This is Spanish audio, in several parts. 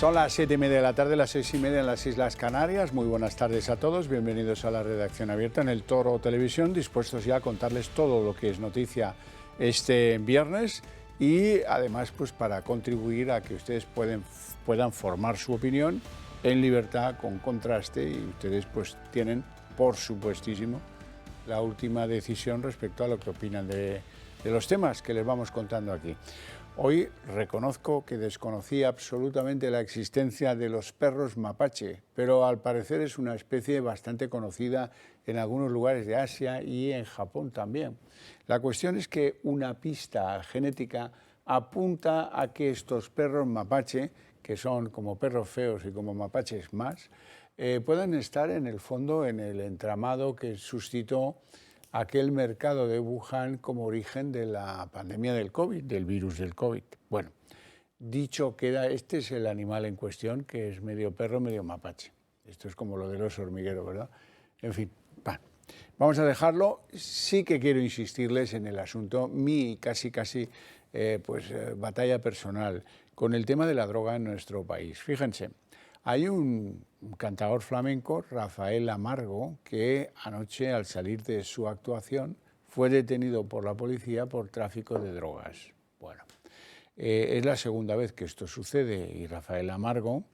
Son las 7:30 de la tarde, las 6:30 en las Islas Canarias. Muy buenas tardes a todos, bienvenidos a la redacción abierta en el Toro Televisión, dispuestos ya a contarles todo lo que es noticia este viernes y además pues para contribuir a que ustedes puedan formar su opinión en libertad, con contraste, y ustedes pues tienen, por supuestísimo, la última decisión respecto a lo que opinan de los temas que les vamos contando aquí. Hoy reconozco que desconocía absolutamente la existencia de los perros mapache, pero al parecer es una especie bastante conocida en algunos lugares de Asia y en Japón también. La cuestión es que una pista genética apunta a que estos perros mapache, que son como perros feos y como mapaches más, puedan estar en el fondo en el entramado que suscitó aquel mercado de Wuhan como origen de la pandemia del COVID, del virus del COVID. Bueno, dicho queda, este es el animal en cuestión, que es medio perro, medio mapache. Esto es como lo del oso hormiguero, ¿verdad? En fin, vamos a dejarlo. Sí que quiero insistirles en el asunto, mi casi batalla personal con el tema de la droga en nuestro país. Fíjense, hay un cantador flamenco, Rafael Amargo, que anoche, al salir de su actuación, fue detenido por la policía por tráfico de drogas. Bueno, es la segunda vez que esto sucede y Rafael Amargo,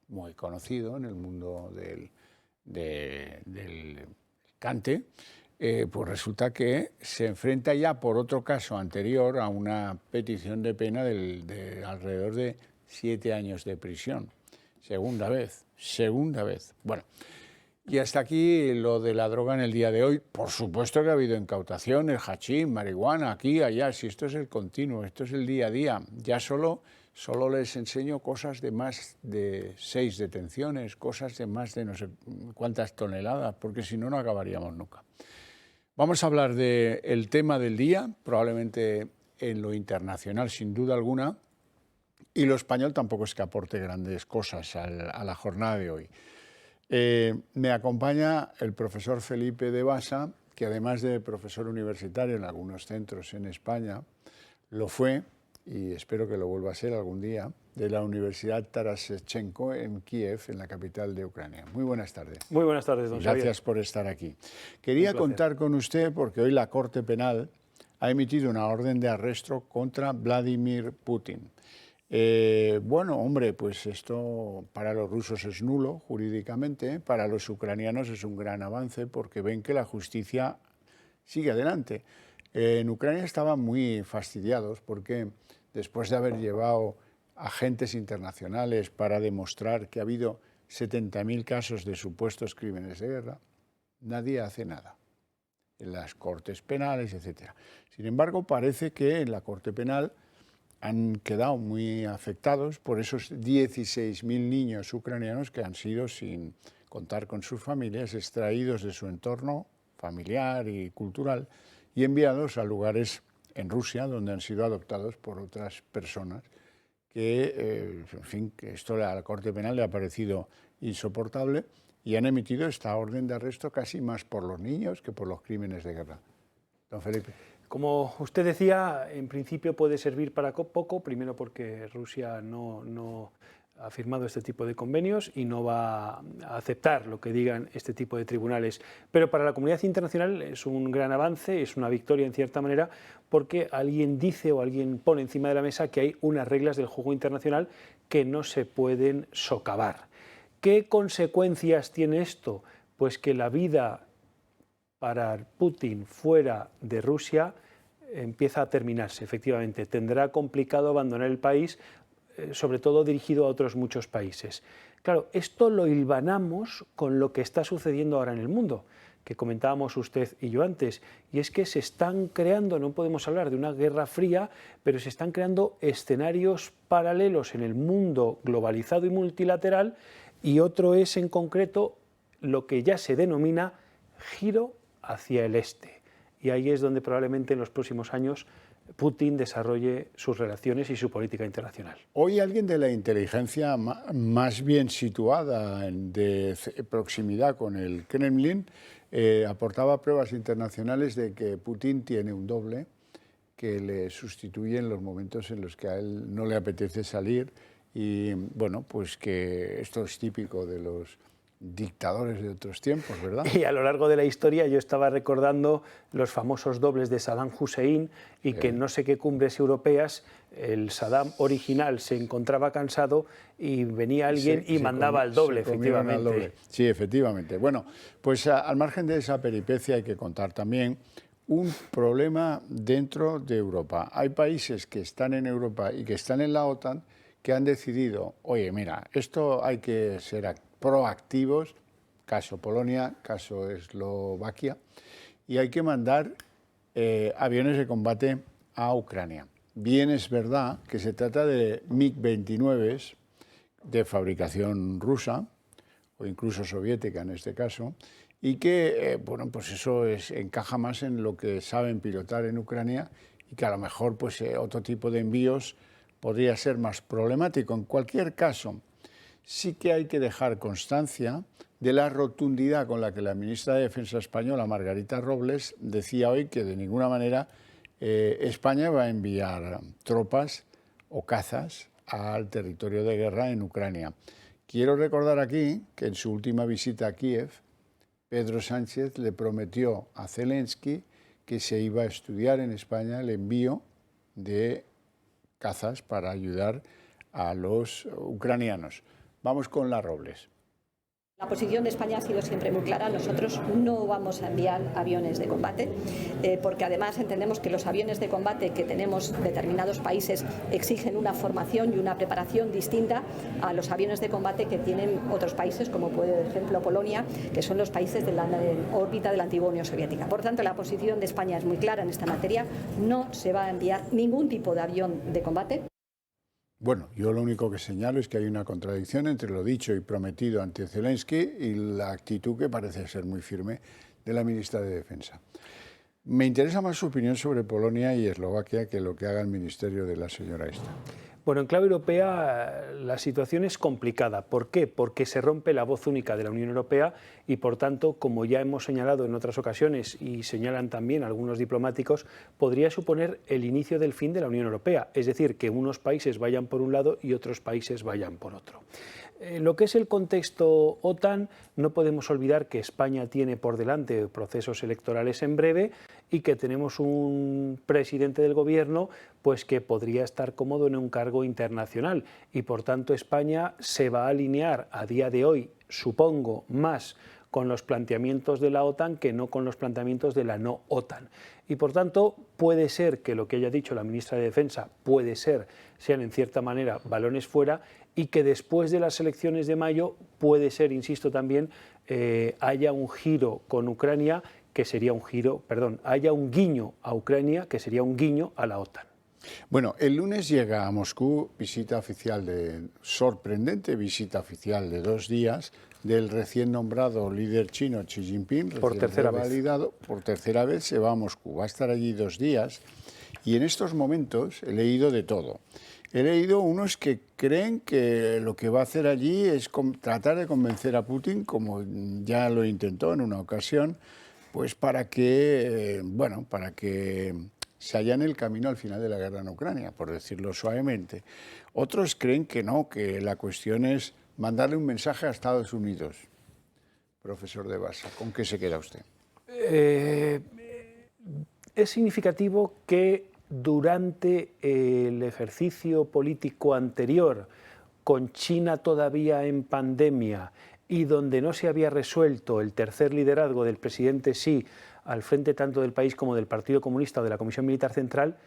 muy conocido en el mundo del cante, pues resulta que se enfrenta ya por otro caso anterior a una petición de pena de alrededor de 7 años de prisión. Segunda vez. Bueno, y hasta aquí lo de la droga en el día de hoy. Por supuesto que ha habido incautaciones, hachís, marihuana, aquí, allá. Si esto es el continuo, esto es el día a día. Ya solo les enseño cosas de más de 6 detenciones, cosas de más de no sé cuántas toneladas, porque si no, no acabaríamos nunca. Vamos a hablar del tema del día, probablemente en lo internacional, sin duda alguna. Y lo español tampoco es que aporte grandes cosas a la jornada de hoy. Me acompaña el profesor Felipe de Basa, que además de profesor universitario en algunos centros en España, lo fue, y espero que lo vuelva a ser algún día, de la Universidad Taras Shevchenko en Kiev, en la capital de Ucrania. Muy buenas tardes. Muy buenas tardes, don Xavier. Gracias por estar aquí. Quería contar con usted porque hoy la Corte Penal ha emitido una orden de arresto contra Vladimir Putin. Bueno, hombre, pues esto para los rusos es nulo jurídicamente, para los ucranianos es un gran avance porque ven que la justicia sigue adelante. En Ucrania estaban muy fastidiados porque después de haber llevado agentes internacionales para demostrar que ha habido 70.000 casos de supuestos crímenes de guerra, nadie hace nada en las cortes penales, etc. Sin embargo, parece que en la Corte Penal han quedado muy afectados por esos 16.000 niños ucranianos que han sido, sin contar con sus familias, extraídos de su entorno familiar y cultural y enviados a lugares en Rusia donde han sido adoptados por otras personas que, en fin, que esto a la Corte Penal le ha parecido insoportable y han emitido esta orden de arresto casi más por los niños que por los crímenes de guerra. Don Felipe. Como usted decía, en principio puede servir para poco, primero porque Rusia no ha firmado este tipo de convenios y no va a aceptar lo que digan este tipo de tribunales. Pero para la comunidad internacional es un gran avance, es una victoria en cierta manera, porque alguien dice o alguien pone encima de la mesa que hay unas reglas del juego internacional que no se pueden socavar. ¿Qué consecuencias tiene esto? Pues que la vida para Putin fuera de Rusia empieza a terminarse, efectivamente. Tendrá complicado abandonar el país, sobre todo dirigido a otros muchos países. Claro, esto lo hilvanamos con lo que está sucediendo ahora en el mundo, que comentábamos usted y yo antes, y es que se están creando, no podemos hablar de una guerra fría, pero se están creando escenarios paralelos en el mundo globalizado y multilateral, y otro es en concreto lo que ya se denomina giro hacia el este. Y ahí es donde probablemente en los próximos años Putin desarrolle sus relaciones y su política internacional. Hoy alguien de la inteligencia más bien situada de proximidad con el Kremlin aportaba pruebas internacionales de que Putin tiene un doble que le sustituye en los momentos en los que a él no le apetece salir y bueno, pues que esto es típico de los dictadores de otros tiempos, ¿verdad? Y a lo largo de la historia yo estaba recordando los famosos dobles de Saddam Hussein y que en no sé qué cumbres europeas el Saddam original se encontraba cansado y venía alguien y mandaba al doble, efectivamente. Al doble. Sí, efectivamente. Bueno, pues al margen de esa peripecia hay que contar también un problema dentro de Europa. Hay países que están en Europa y que están en la OTAN que han decidido, oye, mira, esto hay que ser proactivos, caso Polonia, caso Eslovaquia, y hay que mandar aviones de combate a Ucrania. Bien es verdad que se trata de MiG-29 de fabricación rusa, o incluso soviética en este caso, y que, bueno, pues eso encaja más en lo que saben pilotar en Ucrania y que a lo mejor pues, otro tipo de envíos podría ser más problemático. En cualquier caso, sí que hay que dejar constancia de la rotundidad con la que la ministra de Defensa española, Margarita Robles, decía hoy que de ninguna manera España va a enviar tropas o cazas al territorio de guerra en Ucrania. Quiero recordar aquí que en su última visita a Kiev, Pedro Sánchez le prometió a Zelensky que se iba a estudiar en España el envío de cazas para ayudar a los ucranianos. Vamos con la Robles. La posición de España ha sido siempre muy clara. Nosotros no vamos a enviar aviones de combate, porque además entendemos que los aviones de combate que tenemos determinados países exigen una formación y una preparación distinta a los aviones de combate que tienen otros países, como por ejemplo Polonia, que son los países de la órbita de la antigua Unión Soviética. Por tanto, la posición de España es muy clara en esta materia. No se va a enviar ningún tipo de avión de combate. Bueno, yo lo único que señalo es que hay una contradicción entre lo dicho y prometido ante Zelensky y la actitud que parece ser muy firme de la ministra de Defensa. Me interesa más su opinión sobre Polonia y Eslovaquia que lo que haga el ministerio de la señora esta. Bueno, en clave europea la situación es complicada. ¿Por qué? Porque se rompe la voz única de la Unión Europea y, por tanto, como ya hemos señalado en otras ocasiones y señalan también algunos diplomáticos, podría suponer el inicio del fin de la Unión Europea, es decir, que unos países vayan por un lado y otros países vayan por otro. Lo que es el contexto OTAN, no podemos olvidar que España tiene por delante procesos electorales en breve y que tenemos un presidente del gobierno pues que podría estar cómodo en un cargo internacional y por tanto España se va a alinear a día de hoy, supongo, más con los planteamientos de la OTAN que no con los planteamientos de la no OTAN. Y por tanto puede ser que lo que haya dicho la ministra de Defensa sean en cierta manera balones fuera y que después de las elecciones de mayo puede ser, insisto también, haya un giro con Ucrania que sería un giro, perdón, haya un guiño a Ucrania que sería un guiño a la OTAN. Bueno, el lunes llega a Moscú sorprendente visita oficial de 2 días del recién nombrado líder chino Xi Jinping, por tercera vez se va a Moscú, va a estar allí 2 días y en estos momentos he leído de todo. He leído unos que creen que lo que va a hacer allí es tratar de convencer a Putin, como ya lo intentó en una ocasión, pues para que se allane el camino al final de la guerra en Ucrania, por decirlo suavemente. Otros creen que no, que la cuestión es mandarle un mensaje a Estados Unidos. Profesor de Bassa, ¿con qué se queda usted? Es significativo que durante el ejercicio político anterior, con China todavía en pandemia y donde no se había resuelto el tercer liderazgo del presidente Xi al frente tanto del país como del Partido Comunista o de la Comisión Militar Central,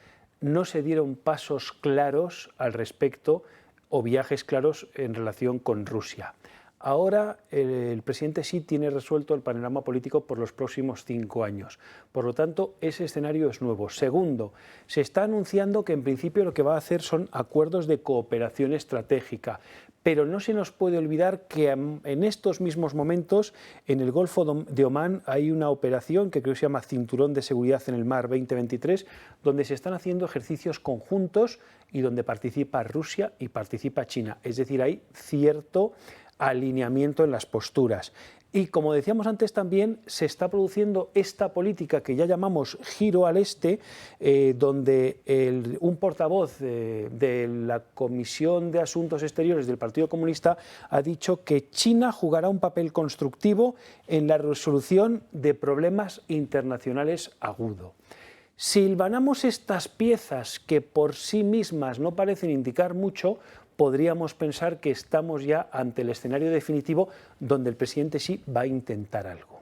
no se dieron pasos claros al respecto o viajes claros en relación con Rusia. Ahora el presidente Xi tiene resuelto el panorama político por los próximos 5 años. Por lo tanto, ese escenario es nuevo. Segundo, se está anunciando que en principio lo que va a hacer son acuerdos de cooperación estratégica. Pero no se nos puede olvidar que en estos mismos momentos en el Golfo de Omán hay una operación que creo que se llama Cinturón de Seguridad en el Mar 2023, donde se están haciendo ejercicios conjuntos y donde participa Rusia y participa China. Es decir, hay cierto alineamiento en las posturas. Y como decíamos antes, también se está produciendo esta política que ya llamamos giro al este, donde un portavoz de la Comisión de Asuntos Exteriores del Partido Comunista ha dicho que China jugará un papel constructivo en la resolución de problemas internacionales agudo. Si hilvanamos estas piezas que por sí mismas no parecen indicar mucho, podríamos pensar que estamos ya ante el escenario definitivo donde el presidente Xi va a intentar algo.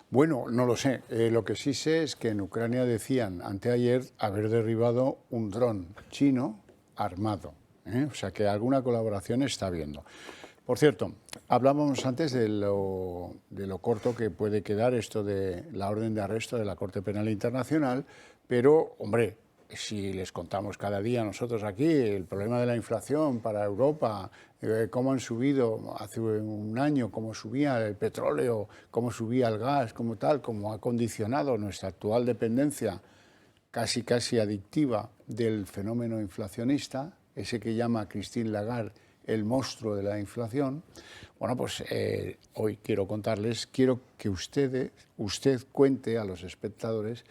Bueno, no lo sé. Lo que sí sé es que en Ucrania decían anteayer haber derribado un dron chino armado. O sea que alguna colaboración está habiendo. Por cierto, hablábamos antes de lo corto que puede quedar esto de la orden de arresto de la Corte Penal Internacional, pero, hombre, si les contamos cada día nosotros aquí el problema de la inflación para Europa, cómo han subido hace un año, cómo subía el petróleo, cómo subía el gas, cómo ha condicionado nuestra actual dependencia casi adictiva del fenómeno inflacionista, ese que llama Christine Lagarde el monstruo de la inflación. Bueno, pues hoy quiero contarles, quiero que usted cuente a los espectadores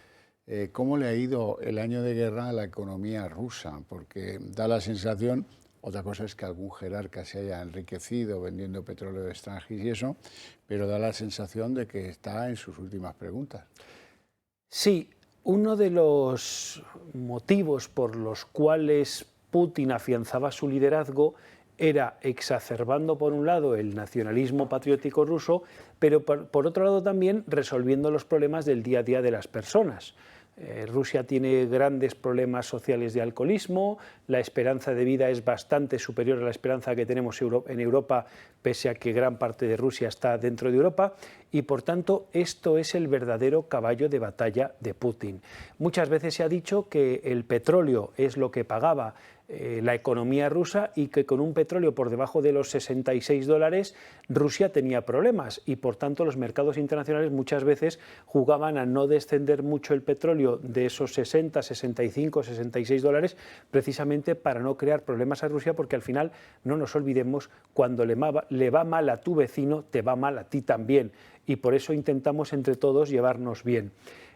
cómo le ha ido el año de guerra a la economía rusa, porque da la sensación, otra cosa es que algún jerarca se haya enriquecido vendiendo petróleo de extranjero y eso, pero da la sensación de que está en sus últimas preguntas. Sí, uno de los motivos por los cuales Putin afianzaba su liderazgo era exacerbando por un lado el nacionalismo patriótico ruso, pero por otro lado también resolviendo los problemas del día a día de las personas. Rusia tiene grandes problemas sociales de alcoholismo, la esperanza de vida es bastante superior a la esperanza que tenemos en Europa, pese a que gran parte de Rusia está dentro de Europa, y por tanto esto es el verdadero caballo de batalla de Putin. Muchas veces se ha dicho que el petróleo es lo que pagaba la economía rusa y que con un petróleo por debajo de los $66 Rusia tenía problemas y por tanto los mercados internacionales muchas veces jugaban a no descender mucho el petróleo de esos 60, 65, $66 precisamente para no crear problemas a Rusia, porque al final no nos olvidemos, cuando le va mal a tu vecino te va mal a ti también, y por eso intentamos entre todos llevarnos bien.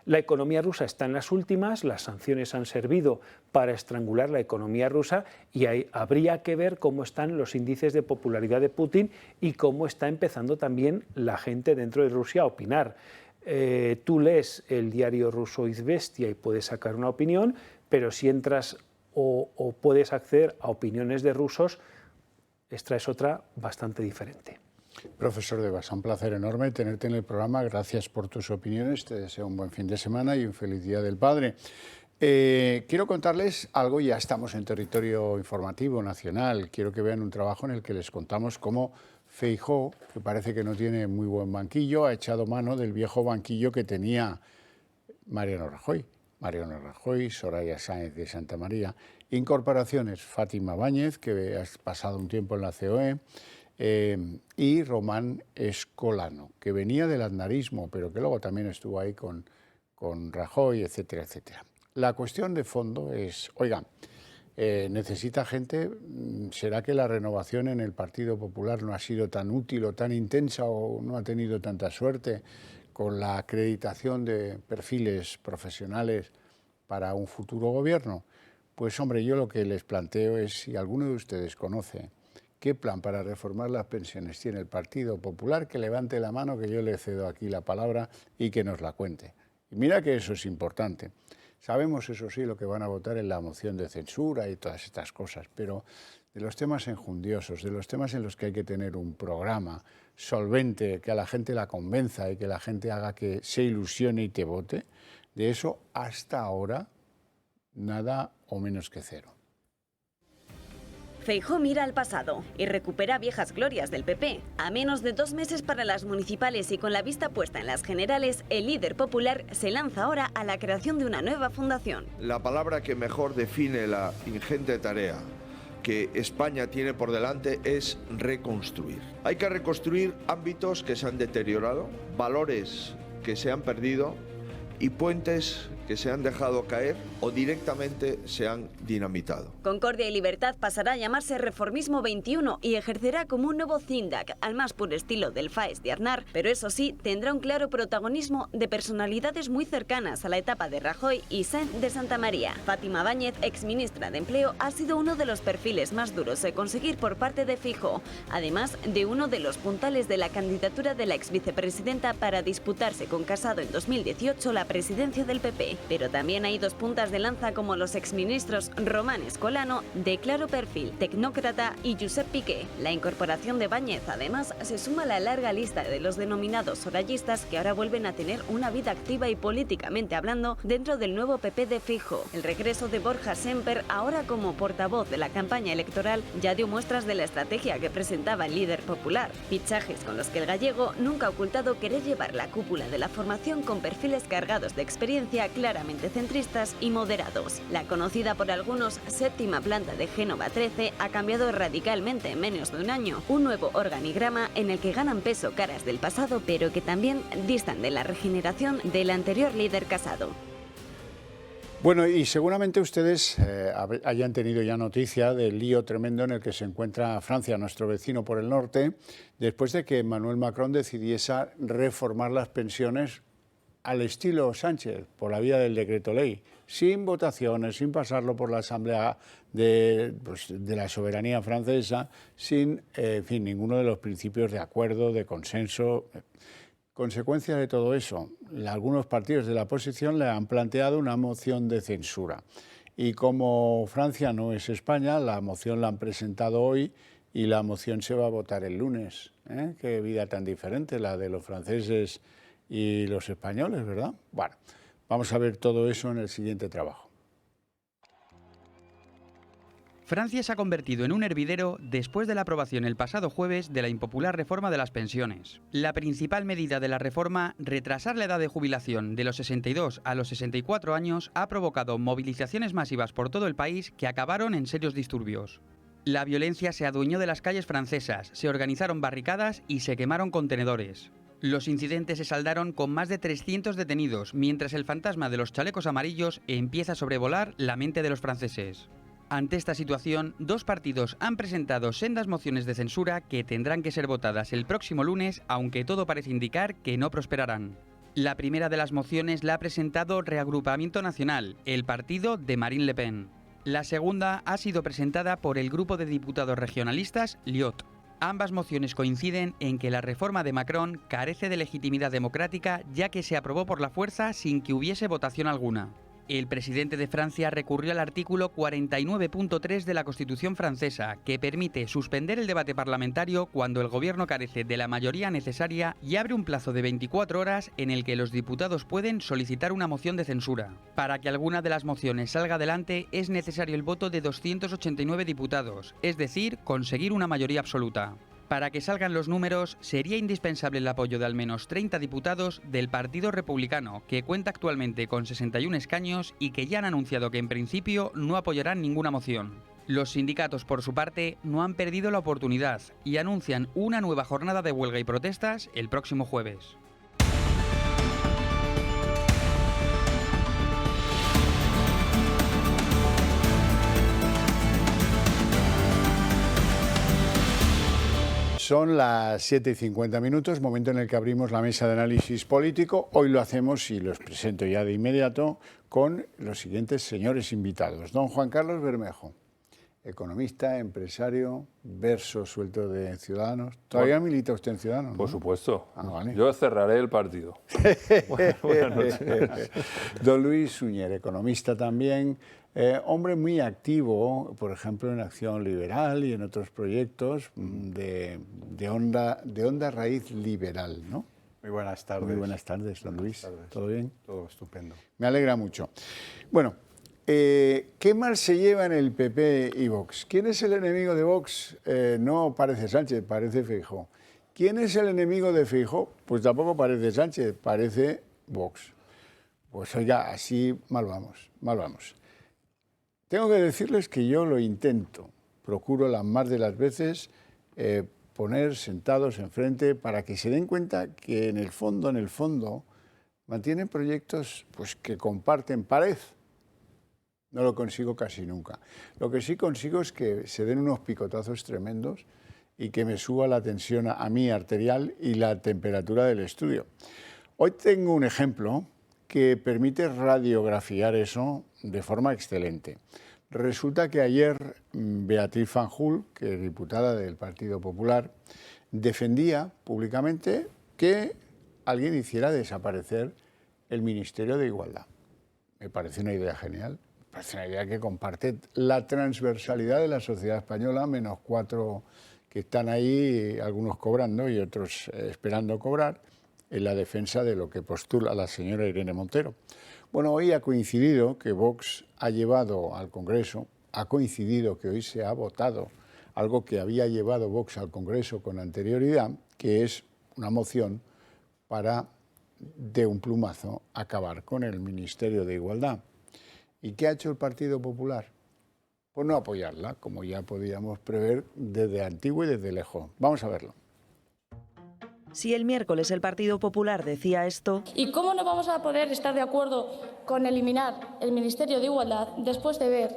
La economía rusa está en las últimas, las sanciones han servido para estrangular la economía rusa y habría que ver cómo están los índices de popularidad de Putin y cómo está empezando también la gente dentro de Rusia a opinar. Tú lees el diario ruso Izvestia y puedes sacar una opinión, pero si entras o puedes acceder a opiniones de rusos, esta es otra bastante diferente. Profesor Devas, un placer enorme tenerte en el programa. Gracias por tus opiniones. Te deseo un buen fin de semana y un feliz Día del Padre. Quiero contarles algo, ya estamos en territorio informativo nacional. Quiero que vean un trabajo en el que les contamos cómo Feijóo, que parece que no tiene muy buen banquillo, ha echado mano del viejo banquillo que tenía Mariano Rajoy, Soraya Sáenz de Santamaría, incorporaciones Fátima Báñez, que ha pasado un tiempo en la COE, y Román Escolano, que venía del aznarismo, pero que luego también estuvo ahí con Rajoy, etcétera, etcétera. La cuestión de fondo es, oiga, necesita gente, ¿será que la renovación en el Partido Popular no ha sido tan útil o tan intensa o no ha tenido tanta suerte con la acreditación de perfiles profesionales para un futuro gobierno? Pues hombre, yo lo que les planteo es, si alguno de ustedes conoce qué plan para reformar las pensiones tiene el Partido Popular, que levante la mano, que yo le cedo aquí la palabra y que nos la cuente. Y mira que eso es importante. Sabemos, eso sí, lo que van a votar en la moción de censura y todas estas cosas, pero de los temas enjundiosos, de los temas en los que hay que tener un programa solvente, que a la gente la convenza y que la gente haga que se ilusione y te vote, de eso hasta ahora nada o menos que cero. Feijóo mira al pasado y recupera viejas glorias del PP. A menos de 2 meses para las municipales y con la vista puesta en las generales, el líder popular se lanza ahora a la creación de una nueva fundación. La palabra que mejor define la ingente tarea que España tiene por delante es reconstruir. Hay que reconstruir ámbitos que se han deteriorado, valores que se han perdido y puentes que se han dejado caer o directamente se han dinamitado. Concordia y Libertad pasará a llamarse Reformismo 21 y ejercerá como un nuevo CINDAC, al más puro estilo del FAES de Aznar, pero eso sí, tendrá un claro protagonismo de personalidades muy cercanas a la etapa de Rajoy y Sáenz de Santamaría. Fátima Báñez, exministra de Empleo, ha sido uno de los perfiles más duros de conseguir por parte de Feijóo, además de uno de los puntales de la candidatura de la exvicepresidenta para disputarse con Casado en 2018 la presidencia del PP. Pero también hay dos puntas de lanza como los exministros Román Escolano, de claro perfil tecnócrata, y Josep Piqué. La incorporación de Báñez, además, se suma a la larga lista de los denominados sorayistas que ahora vuelven a tener una vida activa y políticamente hablando dentro del nuevo PP de Feijóo. El regreso de Borja Semper, ahora como portavoz de la campaña electoral, ya dio muestras de la estrategia que presentaba el líder popular. Fichajes con los que el gallego nunca ha ocultado querer llevar la cúpula de la formación con perfiles cargados de experiencia, claramente centristas y moderados. La conocida por algunos séptima planta de Génova 13 ha cambiado radicalmente en menos de un año. Un nuevo organigrama en el que ganan peso caras del pasado, pero que también distan de la regeneración del anterior líder Casado. Bueno, y seguramente ustedes hayan tenido ya noticia del lío tremendo en el que se encuentra Francia, nuestro vecino por el norte, después de que Emmanuel Macron decidiese reformar las pensiones al estilo Sánchez, por la vía del decreto ley, sin votaciones, sin pasarlo por la Asamblea de la soberanía francesa, sin en fin, ninguno de los principios de acuerdo, de consenso. Consecuencia de todo eso, algunos partidos de la oposición le han planteado una moción de censura. Y como Francia no es España, la moción la han presentado hoy y la moción se va a votar el lunes. Qué vida tan diferente la de los franceses y los españoles, ¿verdad? Bueno, vamos a ver todo eso en el siguiente trabajo. Francia se ha convertido en un hervidero después de la aprobación el pasado jueves de la impopular reforma de las pensiones. La principal medida de la reforma, retrasar la edad de jubilación de los 62 a los 64 años, ha provocado movilizaciones masivas por todo el país que acabaron en serios disturbios. La violencia se adueñó de las calles francesas, se organizaron barricadas y se quemaron contenedores. Los incidentes se saldaron con más de 300 detenidos, mientras el fantasma de los chalecos amarillos empieza a sobrevolar la mente de los franceses. Ante esta situación, dos partidos han presentado sendas mociones de censura que tendrán que ser votadas el próximo lunes, aunque todo parece indicar que no prosperarán. La primera de las mociones la ha presentado Reagrupamiento Nacional, el partido de Marine Le Pen. La segunda ha sido presentada por el grupo de diputados regionalistas Liot. Ambas mociones coinciden en que la reforma de Macron carece de legitimidad democrática, ya que se aprobó por la fuerza sin que hubiese votación alguna. El presidente de Francia recurrió al artículo 49.3 de la Constitución francesa, que permite suspender el debate parlamentario cuando el gobierno carece de la mayoría necesaria y abre un plazo de 24 horas en el que los diputados pueden solicitar una moción de censura. Para que alguna de las mociones salga adelante es necesario el voto de 289 diputados, es decir, conseguir una mayoría absoluta. Para que salgan los números, sería indispensable el apoyo de al menos 30 diputados del Partido Republicano, que cuenta actualmente con 61 escaños y que ya han anunciado que en principio no apoyarán ninguna moción. Los sindicatos, por su parte, no han perdido la oportunidad y anuncian una nueva jornada de huelga y protestas el próximo jueves. Son las 7:50, momento en el que abrimos la mesa de análisis político. Hoy lo hacemos, y los presento ya de inmediato, con los siguientes señores invitados. Don Juan Carlos Bermejo, economista, empresario, verso suelto de Ciudadanos. ¿Todavía milita usted en Ciudadanos? Por ¿no? supuesto. Vale. Yo cerraré el partido. Buenas noches. Don Luis Suñer, economista también, hombre muy activo, por ejemplo, en Acción Liberal y en otros proyectos de onda raíz liberal, ¿no? Muy buenas tardes. Muy buenas tardes, don Luis. ¿Todo bien? Todo estupendo. Me alegra mucho. Bueno, ¿qué mal se lleva en el PP y Vox? ¿Quién es el enemigo de Vox? No parece Sánchez, parece Feijóo. ¿Quién es el enemigo de Feijóo? Pues tampoco parece Sánchez, parece Vox. Pues oiga, así mal vamos, mal vamos. Tengo que decirles que yo lo intento, procuro las más de las veces poner sentados enfrente para que se den cuenta que en el fondo, mantienen proyectos pues, que comparten pared. No lo consigo casi nunca. Lo que sí consigo es que se den unos picotazos tremendos y que me suba la tensión a mí arterial y la temperatura del estudio. Hoy tengo un ejemplo que permite radiografiar eso de forma excelente. Resulta que ayer Beatriz Fanjul, que es diputada del Partido Popular, defendía públicamente que alguien hiciera desaparecer el Ministerio de Igualdad. Me parece una idea genial. Me parece una idea que comparte la transversalidad de la sociedad española, menos 4 que están ahí, algunos cobrando y otros esperando cobrar, en la defensa de lo que postula la señora Irene Montero. Bueno, hoy ha coincidido que Vox ha llevado al Congreso, ha coincidido que hoy se ha votado algo que había llevado Vox al Congreso con anterioridad, que es una moción para, de un plumazo, acabar con el Ministerio de Igualdad. ¿Y qué ha hecho el Partido Popular? Pues no apoyarla, como ya podíamos prever desde antiguo y desde lejos. Vamos a verlo. Si el miércoles el Partido Popular decía esto... ¿Y cómo no vamos a poder estar de acuerdo con eliminar el Ministerio de Igualdad después de ver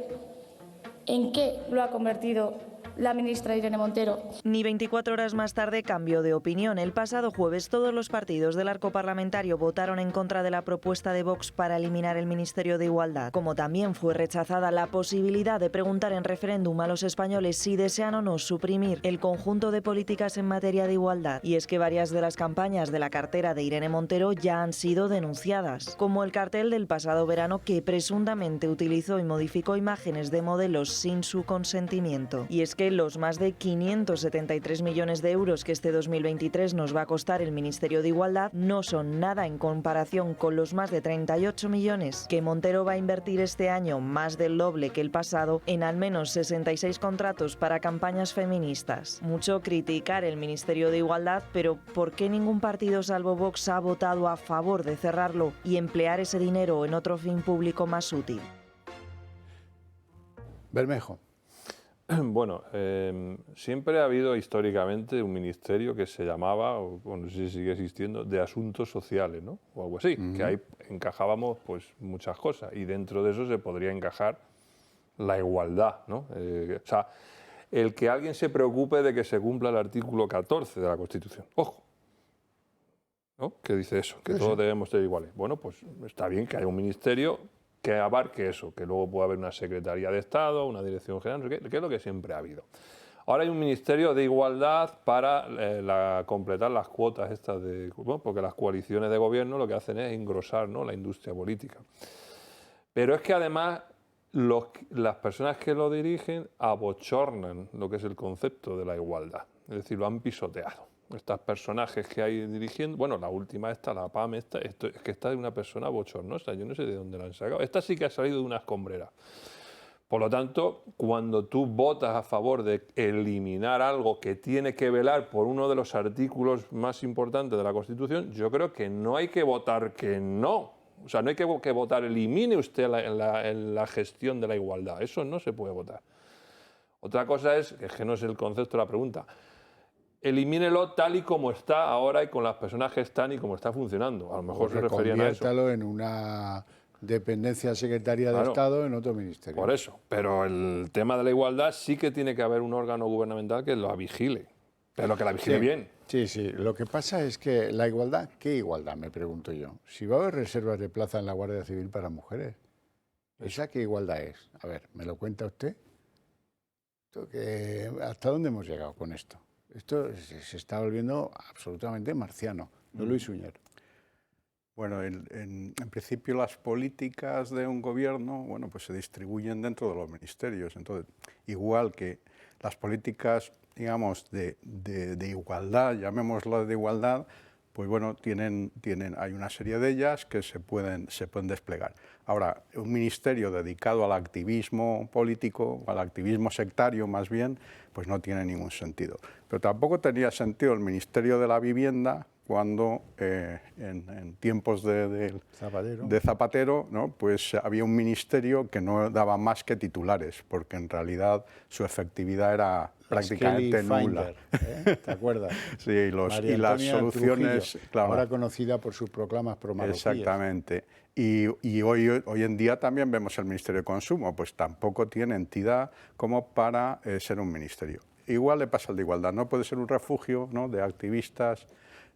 en qué lo ha convertido la ministra Irene Montero? Ni 24 horas más tarde cambió de opinión. El pasado jueves todos los partidos del arco parlamentario votaron en contra de la propuesta de Vox para eliminar el Ministerio de Igualdad, como también fue rechazada la posibilidad de preguntar en referéndum a los españoles si desean o no suprimir el conjunto de políticas en materia de igualdad. Y es que varias de las campañas de la cartera de Irene Montero ya han sido denunciadas, como el cartel del pasado verano que presuntamente utilizó y modificó imágenes de modelos sin su consentimiento. Y es que los más de 573 millones de euros que este 2023 nos va a costar el Ministerio de Igualdad no son nada en comparación con los más de 38 millones que Montero va a invertir este año, más del doble que el pasado, en al menos 66 contratos para campañas feministas. Mucho criticar el Ministerio de Igualdad, pero ¿por qué ningún partido salvo Vox ha votado a favor de cerrarlo y emplear ese dinero en otro fin público más útil? Bermejo. Bueno, siempre ha habido históricamente un ministerio que se llamaba, o no sé si sigue existiendo, de Asuntos Sociales, ¿no? O algo así, que ahí encajábamos pues muchas cosas y dentro de eso se podría encajar la igualdad, ¿no? O sea, el que alguien se preocupe de que se cumpla el artículo 14 de la Constitución. Ojo, ¿no? Que dice eso, que todos debemos ser iguales. Bueno, pues está bien que haya un ministerio que abarque eso, que luego pueda haber una Secretaría de Estado, una Dirección General, que es lo que siempre ha habido. Ahora hay un Ministerio de Igualdad para completar las cuotas estas porque las coaliciones de gobierno lo que hacen es engrosar, ¿no?, la industria política. Pero es que además las personas que lo dirigen abochornan lo que es el concepto de la igualdad, es decir, lo han pisoteado. Estos personajes que hay dirigiendo, bueno, la última esta, la PAM, esto es que está de una persona bochornosa, yo no sé de dónde la han sacado. Esta sí que ha salido de una escombrera. Por lo tanto, cuando tú votas a favor de eliminar algo que tiene que velar por uno de los artículos más importantes de la Constitución, yo creo que no hay que votar que no. O sea, no hay que votar elimine usted en la gestión de la igualdad. Eso no se puede votar. Otra cosa es que no es el concepto de la pregunta. Elimínelo tal y como está ahora y con las personas que están y como está funcionando. A lo mejor se referían a eso. Conviértalo en una dependencia secretaria de Estado en otro ministerio. Por eso. Pero el tema de la igualdad sí que tiene que haber un órgano gubernamental que la vigile. Pero que la vigile bien. Sí, sí. Lo que pasa es que la igualdad, ¿qué igualdad? Me pregunto yo. Si va a haber reservas de plaza en la Guardia Civil para mujeres, ¿esa qué igualdad es? A ver, ¿me lo cuenta usted? ¿Hasta dónde hemos llegado con esto? Esto se está volviendo absolutamente marciano. ¿No, Luis Suñer? Bueno, en principio las políticas de un gobierno, bueno, pues se distribuyen dentro de los ministerios. Entonces, igual que las políticas, digamos, de igualdad, llamémoslas de igualdad, pues bueno, hay una serie de ellas que se pueden desplegar. Ahora, un ministerio dedicado al activismo político, al activismo sectario más bien, pues no tiene ningún sentido. Pero tampoco tenía sentido el Ministerio de la Vivienda, cuando en tiempos de Zapatero, ¿no? Pues había un ministerio que no daba más que titulares, porque en realidad su efectividad era prácticamente nula. ¿Te acuerdas? Sí, y las soluciones... Trujillo, claro, ahora conocida por sus proclamas pro-marroquíes. Exactamente. Y hoy en día también vemos el Ministerio de Consumo, pues tampoco tiene entidad como para ser un ministerio. Igual le pasa al de Igualdad, no puede ser un refugio, ¿no?, de activistas,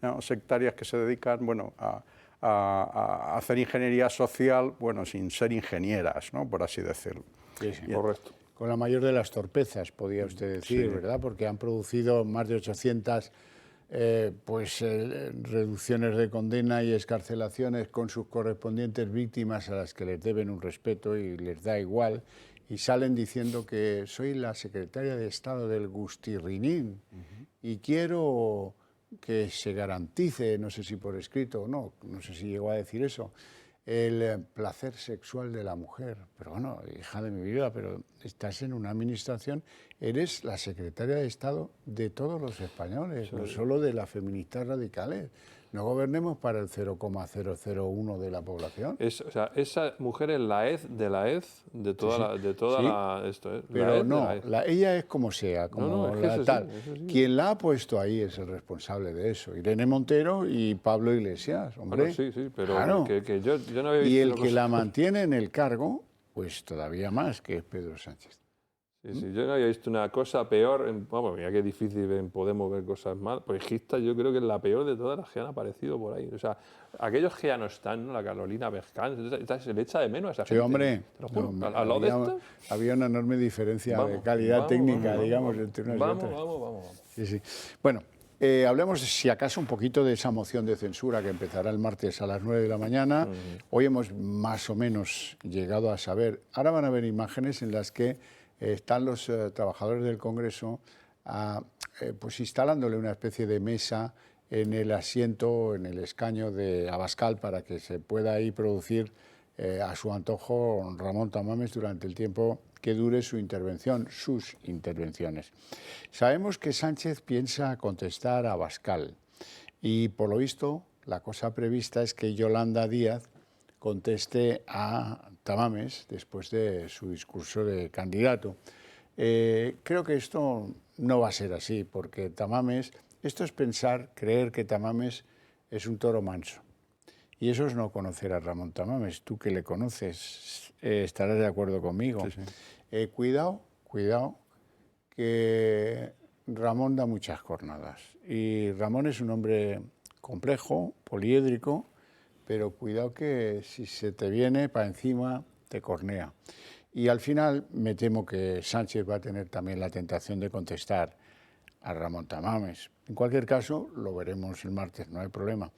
¿no?, sectarias que se dedican, bueno, a hacer ingeniería social, bueno, sin ser ingenieras, ¿no?, por así decirlo. Sí, sí. Correcto. Con la mayor de las torpezas, podría usted decir, sí, ¿verdad? Porque han producido más de 800 reducciones de condena y excarcelaciones con sus correspondientes víctimas a las que les deben un respeto y les da igual. Y salen diciendo que soy la secretaria de Estado del Gustirrinín y quiero que se garantice, no sé si por escrito o no, no sé si llegó a decir eso, el placer sexual de la mujer. Pero bueno, hija de mi vida, pero estás en una administración, eres la secretaria de Estado de todos los españoles, no solo de las feministas radicales. No gobernemos para el 0,001 de la población. O sea, esa mujer es la hez de la hez de toda la... Esto, pero no, ella es como sea, como la tal. Quien la ha puesto ahí es el responsable de eso. Irene Montero y Pablo Iglesias, hombre. Bueno, sí, pero claro, que yo no había visto... Y el que la mantiene en el cargo, pues todavía más, que es Pedro Sánchez. Sí, yo no había visto una cosa peor, vamos, mira qué difícil en Podemos ver cosas mal, pues Gista yo creo que es la peor de todas las que han aparecido por ahí. O sea, aquellos que ya no están, ¿no?, la Carolina Berján, se le echa de menos a esa gente. Sí, hombre, te lo juro, al lado de esto, había una enorme diferencia de calidad técnica, digamos, entre unas y otras. Vamos. Sí. Bueno, hablemos, si acaso, un poquito de esa moción de censura que empezará el martes a las 9 de la mañana. Hoy hemos más o menos llegado a saber, ahora van a haber imágenes en las que están los trabajadores del Congreso pues instalándole una especie de mesa en el asiento, en el escaño de Abascal, para que se pueda ahí producir a su antojo Ramón Tamames durante el tiempo que dure su intervención, sus intervenciones. Sabemos que Sánchez piensa contestar a Abascal y, por lo visto, la cosa prevista es que Yolanda Díaz conteste a Tamames después de su discurso de candidato. Creo que esto no va a ser así, porque Tamames, esto es creer que Tamames es un toro manso. Y eso es no conocer a Ramón Tamames. Tú que le conoces, estarás de acuerdo conmigo. Sí. Cuidado, que Ramón da muchas cornadas. Y Ramón es un hombre complejo, poliédrico, pero cuidado que si se te viene para encima, te cornea. Y al final me temo que Sánchez va a tener también la tentación de contestar a Ramón Tamames. En cualquier caso, lo veremos el martes, no hay problema.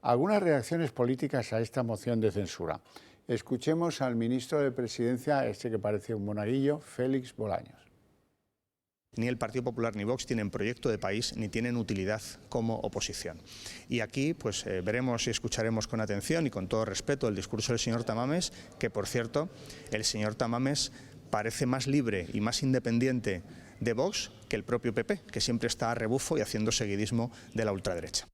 Algunas reacciones políticas a esta moción de censura. Escuchemos al ministro de Presidencia, que parece un monaguillo, Félix Bolaños. Ni el Partido Popular ni Vox tienen proyecto de país ni tienen utilidad como oposición. Y aquí pues veremos y escucharemos con atención y con todo respeto el discurso del señor Tamames, que por cierto, el señor Tamames parece más libre y más independiente de Vox que el propio PP, que siempre está a rebufo y haciendo seguidismo de la ultraderecha.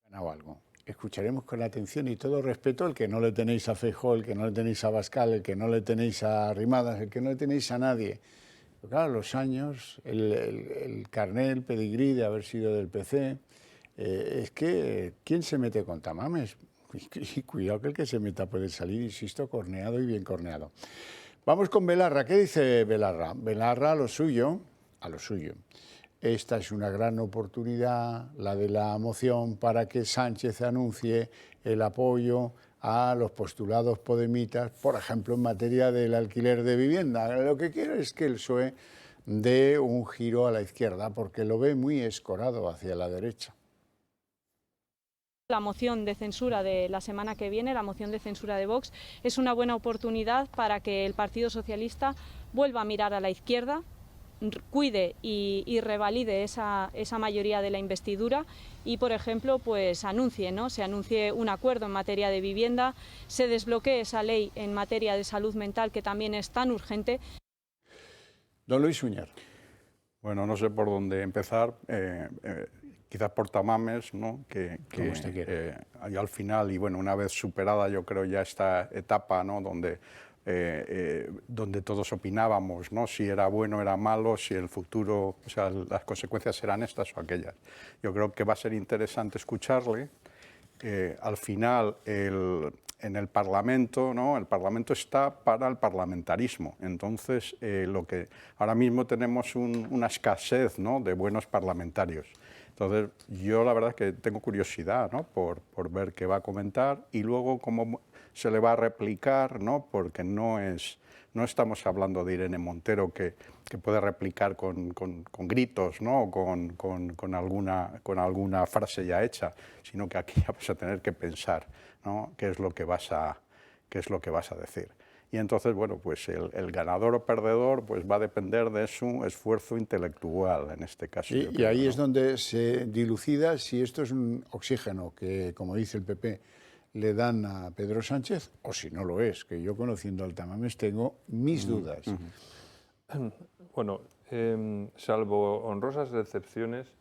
Ganado algo. Escucharemos con atención y todo respeto el que no le tenéis a Feijóo, el que no le tenéis a Abascal, el que no le tenéis a Arrimadas, el que no le tenéis a nadie. Pero claro, los años, el carné, el pedigrí de haber sido del PC, es que ¿quién se mete con Tamames? Y cuidado que el que se meta puede salir, insisto, corneado y bien corneado. Vamos con Belarra. ¿Qué dice Belarra? Belarra a lo suyo. Esta es una gran oportunidad, la de la moción, para que Sánchez anuncie el apoyo a los postulados podemitas, por ejemplo, en materia del alquiler de vivienda. Lo que quiere es que el PSOE dé un giro a la izquierda, porque lo ve muy escorado hacia la derecha. La moción de censura de la semana que viene, la moción de censura de Vox, es una buena oportunidad para que el Partido Socialista vuelva a mirar a la izquierda, cuide y revalide esa mayoría de la investidura y, por ejemplo, pues se anuncie un acuerdo en materia de vivienda, se desbloquee esa ley en materia de salud mental que también es tan urgente. Don Luis Suñer. Bueno, no sé por dónde empezar. quizás por Tamames, ¿no? que y al final, y bueno, una vez superada yo creo ya esta etapa, ¿no? donde todos opinábamos, ¿no? Si era bueno o era malo, si el futuro, o sea, las consecuencias eran estas o aquellas. Yo creo que va a ser interesante escucharle. Al final, en el Parlamento, ¿no? El Parlamento está para el parlamentarismo. Entonces, lo que ahora mismo tenemos una escasez, ¿no? de buenos parlamentarios. Entonces, yo la verdad es que tengo curiosidad, ¿no? por ver qué va a comentar y luego cómo se le va a replicar, ¿no? Porque no estamos hablando de Irene Montero que puede replicar con gritos, ¿no? con alguna frase ya hecha, sino que aquí ya vas a tener que pensar, ¿no? qué es lo que vas a decir. Y entonces, bueno, pues el ganador o perdedor pues va a depender de su esfuerzo intelectual, en este caso. Y ahí es donde se dilucida si esto es un oxígeno que, como dice el PP, le dan a Pedro Sánchez, o si no lo es, que yo conociendo al Tamames tengo mis dudas. Bueno, salvo honrosas excepciones,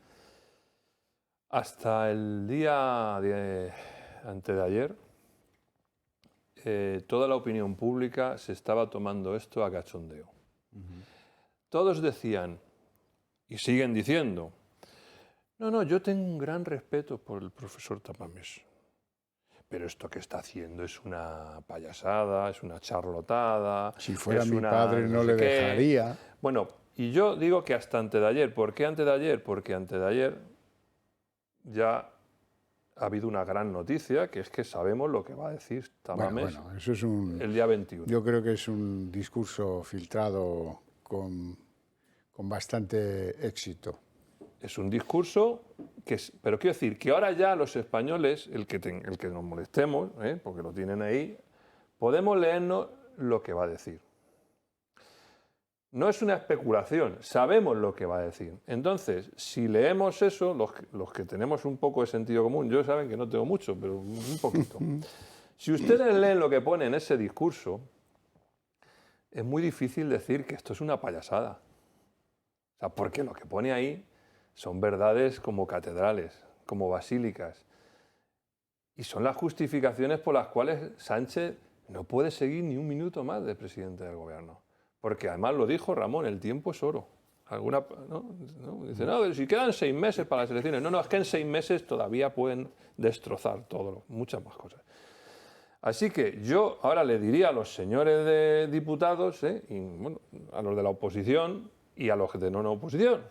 hasta el día antes de ayer, toda la opinión pública se estaba tomando esto a cachondeo. Todos decían, y siguen diciendo, no, yo tengo un gran respeto por el profesor Tamames, pero esto que está haciendo es una payasada, es una charlotada. Si fuera mi padre no le dejaría. Bueno, y yo digo que hasta antes de ayer. ¿Por qué antes de ayer? Porque antes de ayer ya ha habido una gran noticia, que es que sabemos lo que va a decir Tamames eso es el día 21. Yo creo que es un discurso filtrado con bastante éxito. Es un discurso pero quiero decir que ahora ya los españoles, el que nos molestemos, porque lo tienen ahí, podemos leernos lo que va a decir. No es una especulación, sabemos lo que va a decir. Entonces, si leemos eso, los que tenemos un poco de sentido común, yo saben que no tengo mucho, pero un poquito. Si ustedes leen lo que pone en ese discurso, es muy difícil decir que esto es una payasada. O sea, porque lo que pone ahí son verdades como catedrales, como basílicas. Y son las justificaciones por las cuales Sánchez no puede seguir ni un minuto más de presidente del gobierno. Porque además lo dijo Ramón, el tiempo es oro. Dice, si quedan 6 meses para las elecciones. No, es que en 6 meses todavía pueden destrozar todo, muchas más cosas. Así que yo ahora le diría a los señores de diputados, y, bueno, a los de la oposición y a los de no oposición,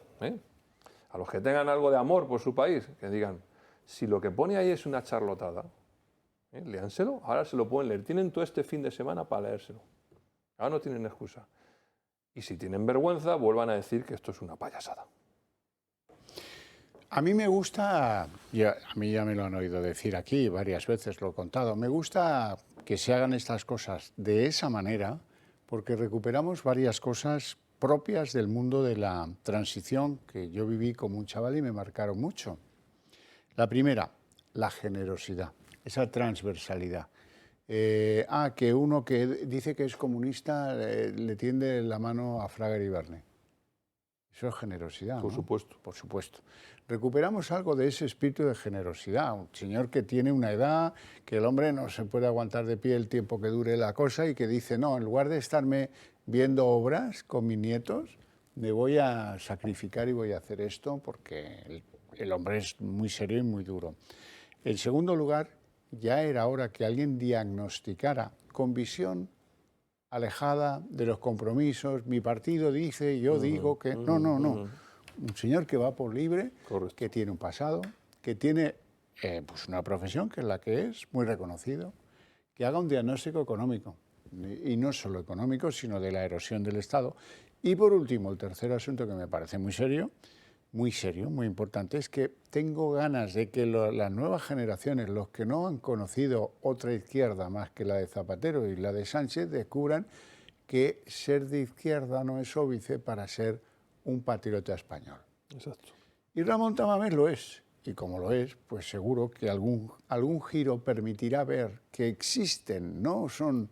a los que tengan algo de amor por su país, que digan, si lo que pone ahí es una charlotada, léanselo, ahora se lo pueden leer. Tienen todo este fin de semana para leérselo. Ahora no tienen excusa. Y si tienen vergüenza, vuelvan a decir que esto es una payasada. A mí me gusta, a mí ya me lo han oído decir aquí, varias veces lo he contado, me gusta que se hagan estas cosas de esa manera, porque recuperamos varias cosas propias del mundo de la transición que yo viví como un chaval y me marcaron mucho. La primera, la generosidad, esa transversalidad. Que uno que dice que es comunista le tiende la mano a Fraga Iribarne. Eso es generosidad, Por ¿no? supuesto. Por supuesto. Recuperamos algo de ese espíritu de generosidad. Un señor que tiene una edad, que el hombre no se puede aguantar de pie el tiempo que dure la cosa y que dice, no, en lugar de estarme viendo obras con mis nietos, me voy a sacrificar y voy a hacer esto porque el hombre es muy serio y muy duro. En segundo lugar, ya era hora que alguien diagnosticara con visión alejada de los compromisos. Mi partido dice, yo digo que... No. Un señor que va por libre, Correcto. que tiene un pasado, que tiene pues una profesión que es la que es, muy reconocido, que haga un diagnóstico económico. Y no solo económico, sino de la erosión del Estado. Y por último, el tercer asunto que me parece muy serio, muy importante, es que tengo ganas de que las nuevas generaciones, los que no han conocido otra izquierda más que la de Zapatero y la de Sánchez, descubran que ser de izquierda no es óbice para ser un patriota español. Exacto. Y Ramón Tamames lo es. Y como lo es, pues seguro que algún giro permitirá ver que existen, no son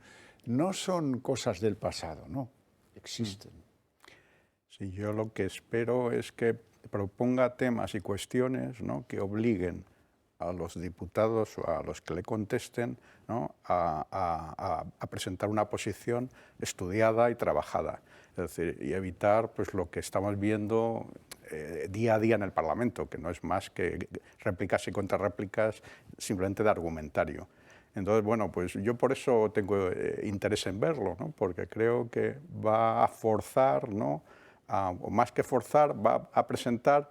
cosas del pasado, no, existen. Sí, yo lo que espero es que proponga temas y cuestiones, ¿no?, que obliguen a los diputados o a los que le contesten, ¿no?, a presentar una posición estudiada y trabajada. Es decir, y evitar pues, lo que estamos viendo día a día en el Parlamento, que no es más que réplicas y contrarréplicas simplemente de argumentario. Entonces, bueno, pues yo por eso tengo interés en verlo, ¿no?, porque creo que va a forzar, ¿no?, o más que forzar, va a presentar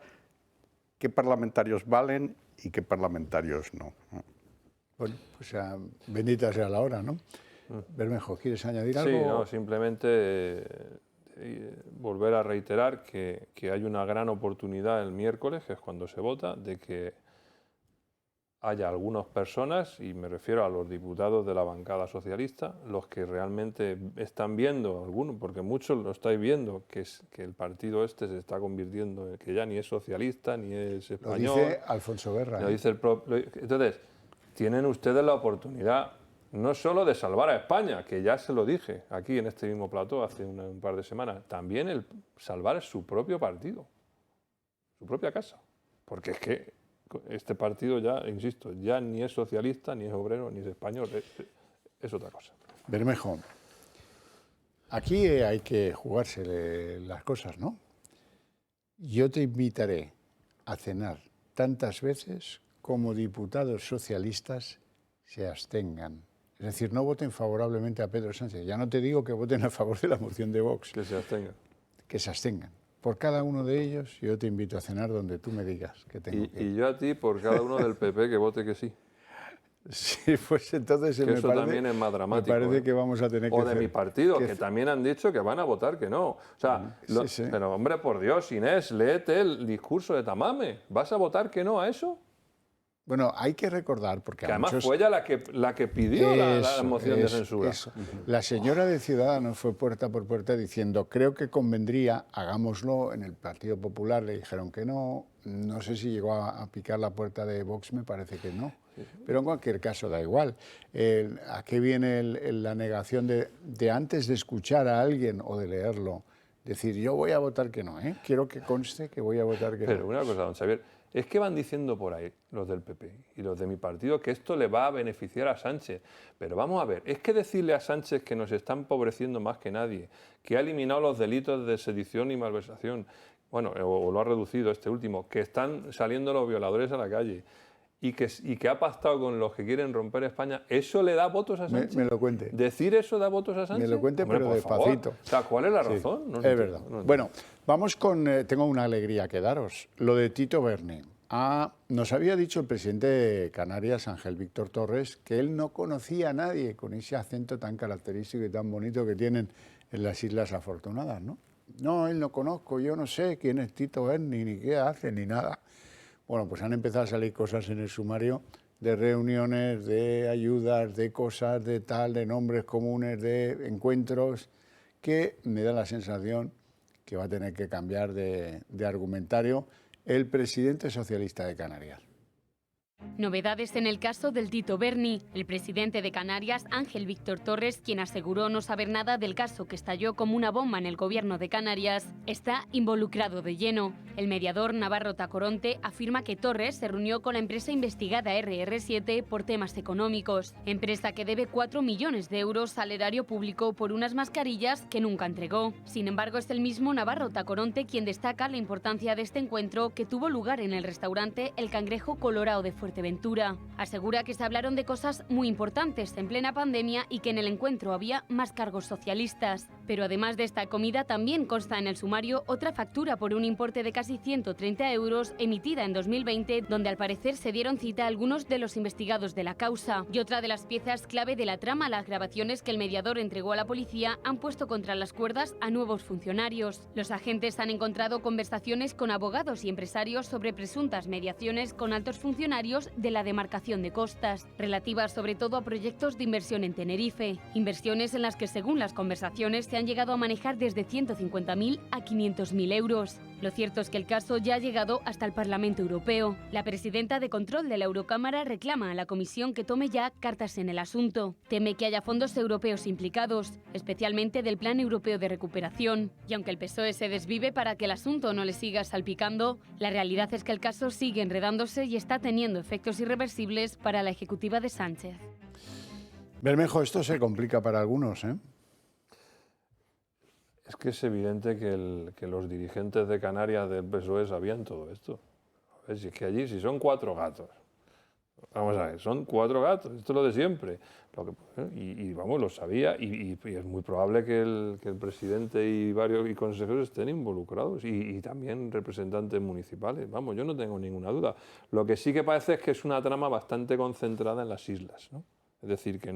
qué parlamentarios valen y qué parlamentarios no. Bueno, pues bendita sea la hora, ¿no? Bermejo, ¿quieres añadir algo? Sí, no, simplemente volver a reiterar que hay una gran oportunidad el miércoles, que es cuando se vota, de que haya algunas personas, y me refiero a los diputados de la bancada socialista, los que realmente están viendo, algunos, porque muchos lo estáis viendo, que el partido este se está convirtiendo en que ya ni es socialista, ni es español. Lo dice Alfonso Guerra. Lo dice entonces, tienen ustedes la oportunidad no solo de salvar a España, que ya se lo dije aquí en este mismo plató hace un par de semanas, también el salvar su propio partido, su propia casa, porque es que este partido ya, insisto, ya ni es socialista, ni es obrero, ni es español, es otra cosa. Bermejo, aquí hay que jugarse las cosas, ¿no? Yo te invitaré a cenar tantas veces como diputados socialistas se abstengan. Es decir, no voten favorablemente a Pedro Sánchez. Ya no te digo que voten a favor de la moción de Vox. Que se abstengan. Que se abstengan. Por cada uno de ellos, yo te invito a cenar donde tú me digas que tengo que ir. Y yo a ti, por cada uno del PP, que vote que sí. Sí, pues entonces que eso también es más dramático. Me parece que vamos a tener que... O de mi partido, que también han dicho que van a votar que no. O sea, sí. Pero hombre, por Dios, Inés, léete el discurso de Tamames. ¿Vas a votar que no a eso? Bueno, hay que recordar, porque que además fue ella la que pidió la moción de censura. La señora de Ciudadanos fue puerta por puerta diciendo, creo que convendría, hagámoslo. En el Partido Popular le dijeron que no. No sé si llegó a picar la puerta de Vox, me parece que no. Pero en cualquier caso da igual. ¿A qué viene la negación de antes de escuchar a alguien o de leerlo? Decir, yo voy a votar que no, ¿eh? Quiero que conste que voy a votar que no. Pero una cosa, don Xavier, es que van diciendo por ahí, los del PP y los de mi partido, que esto le va a beneficiar a Sánchez. Pero vamos a ver, es que decirle a Sánchez que nos está empobreciendo más que nadie, que ha eliminado los delitos de sedición y malversación, bueno, o lo ha reducido este último, que están saliendo los violadores a la calle, y que ha pactado con los que quieren romper España, ¿eso le da votos a Sánchez? Me lo cuente. ¿Decir eso da votos a Sánchez? Me lo cuente, hombre, pero despacito. O sea, ¿cuál es la razón? Sí, no es verdad. No bueno, vamos con... tengo una alegría que daros. Lo de Tito Berni. Nos había dicho el presidente de Canarias, Ángel Víctor Torres, que él no conocía a nadie con ese acento tan característico y tan bonito que tienen en las Islas Afortunadas, ¿no? No, él no conozco, yo no sé quién es Tito Berni, ni qué hace, ni nada. Bueno, pues han empezado a salir cosas en el sumario de reuniones, de ayudas, de cosas, de tal, de nombres comunes, de encuentros, que me da la sensación que va a tener que cambiar de argumentario el presidente socialista de Canarias. Novedades en el caso del Tito Berni. El presidente de Canarias, Ángel Víctor Torres, quien aseguró no saber nada del caso que estalló como una bomba en el gobierno de Canarias, está involucrado de lleno. El mediador Navarro Tacoronte afirma que Torres se reunió con la empresa investigada RR7 por temas económicos, empresa que debe 4 millones de euros al erario público por unas mascarillas que nunca entregó. Sin embargo, es el mismo Navarro Tacoronte quien destaca la importancia de este encuentro que tuvo lugar en el restaurante El Cangrejo Colorado de Fuerteventura. Asegura que se hablaron de cosas muy importantes en plena pandemia y que en el encuentro había más cargos socialistas. Pero además de esta comida también consta en el sumario otra factura por un importe de casi 130 euros emitida en 2020, donde al parecer se dieron cita a algunos de los investigados de la causa. Y otra de las piezas clave de la trama, las grabaciones que el mediador entregó a la policía, han puesto contra las cuerdas a nuevos funcionarios. Los agentes han encontrado conversaciones con abogados y empresarios sobre presuntas mediaciones con altos funcionarios de la demarcación de costas, relativas sobre todo a proyectos de inversión en Tenerife, inversiones en las que según las conversaciones se se han llegado a manejar desde 150.000 a 500.000 euros. Lo cierto es que el caso ya ha llegado hasta el Parlamento Europeo. La presidenta de control de la Eurocámara reclama a la Comisión que tome ya cartas en el asunto. Teme que haya fondos europeos implicados, especialmente del Plan Europeo de Recuperación. Y aunque el PSOE se desvive para que el asunto no le siga salpicando, la realidad es que el caso sigue enredándose y está teniendo efectos irreversibles para la ejecutiva de Sánchez. Bermejo, esto se complica para algunos, ¿eh? Es que es evidente que los dirigentes de Canarias del PSOE sabían todo esto. A ver, si es que allí, si son 4 gatos, vamos a ver, son 4 gatos, esto es lo de siempre. Vamos, lo sabía y es muy probable que el presidente y varios consejeros estén involucrados y también representantes municipales. Vamos, yo no tengo ninguna duda. Lo que sí que parece es que es una trama bastante concentrada en las islas, ¿no? Es decir, que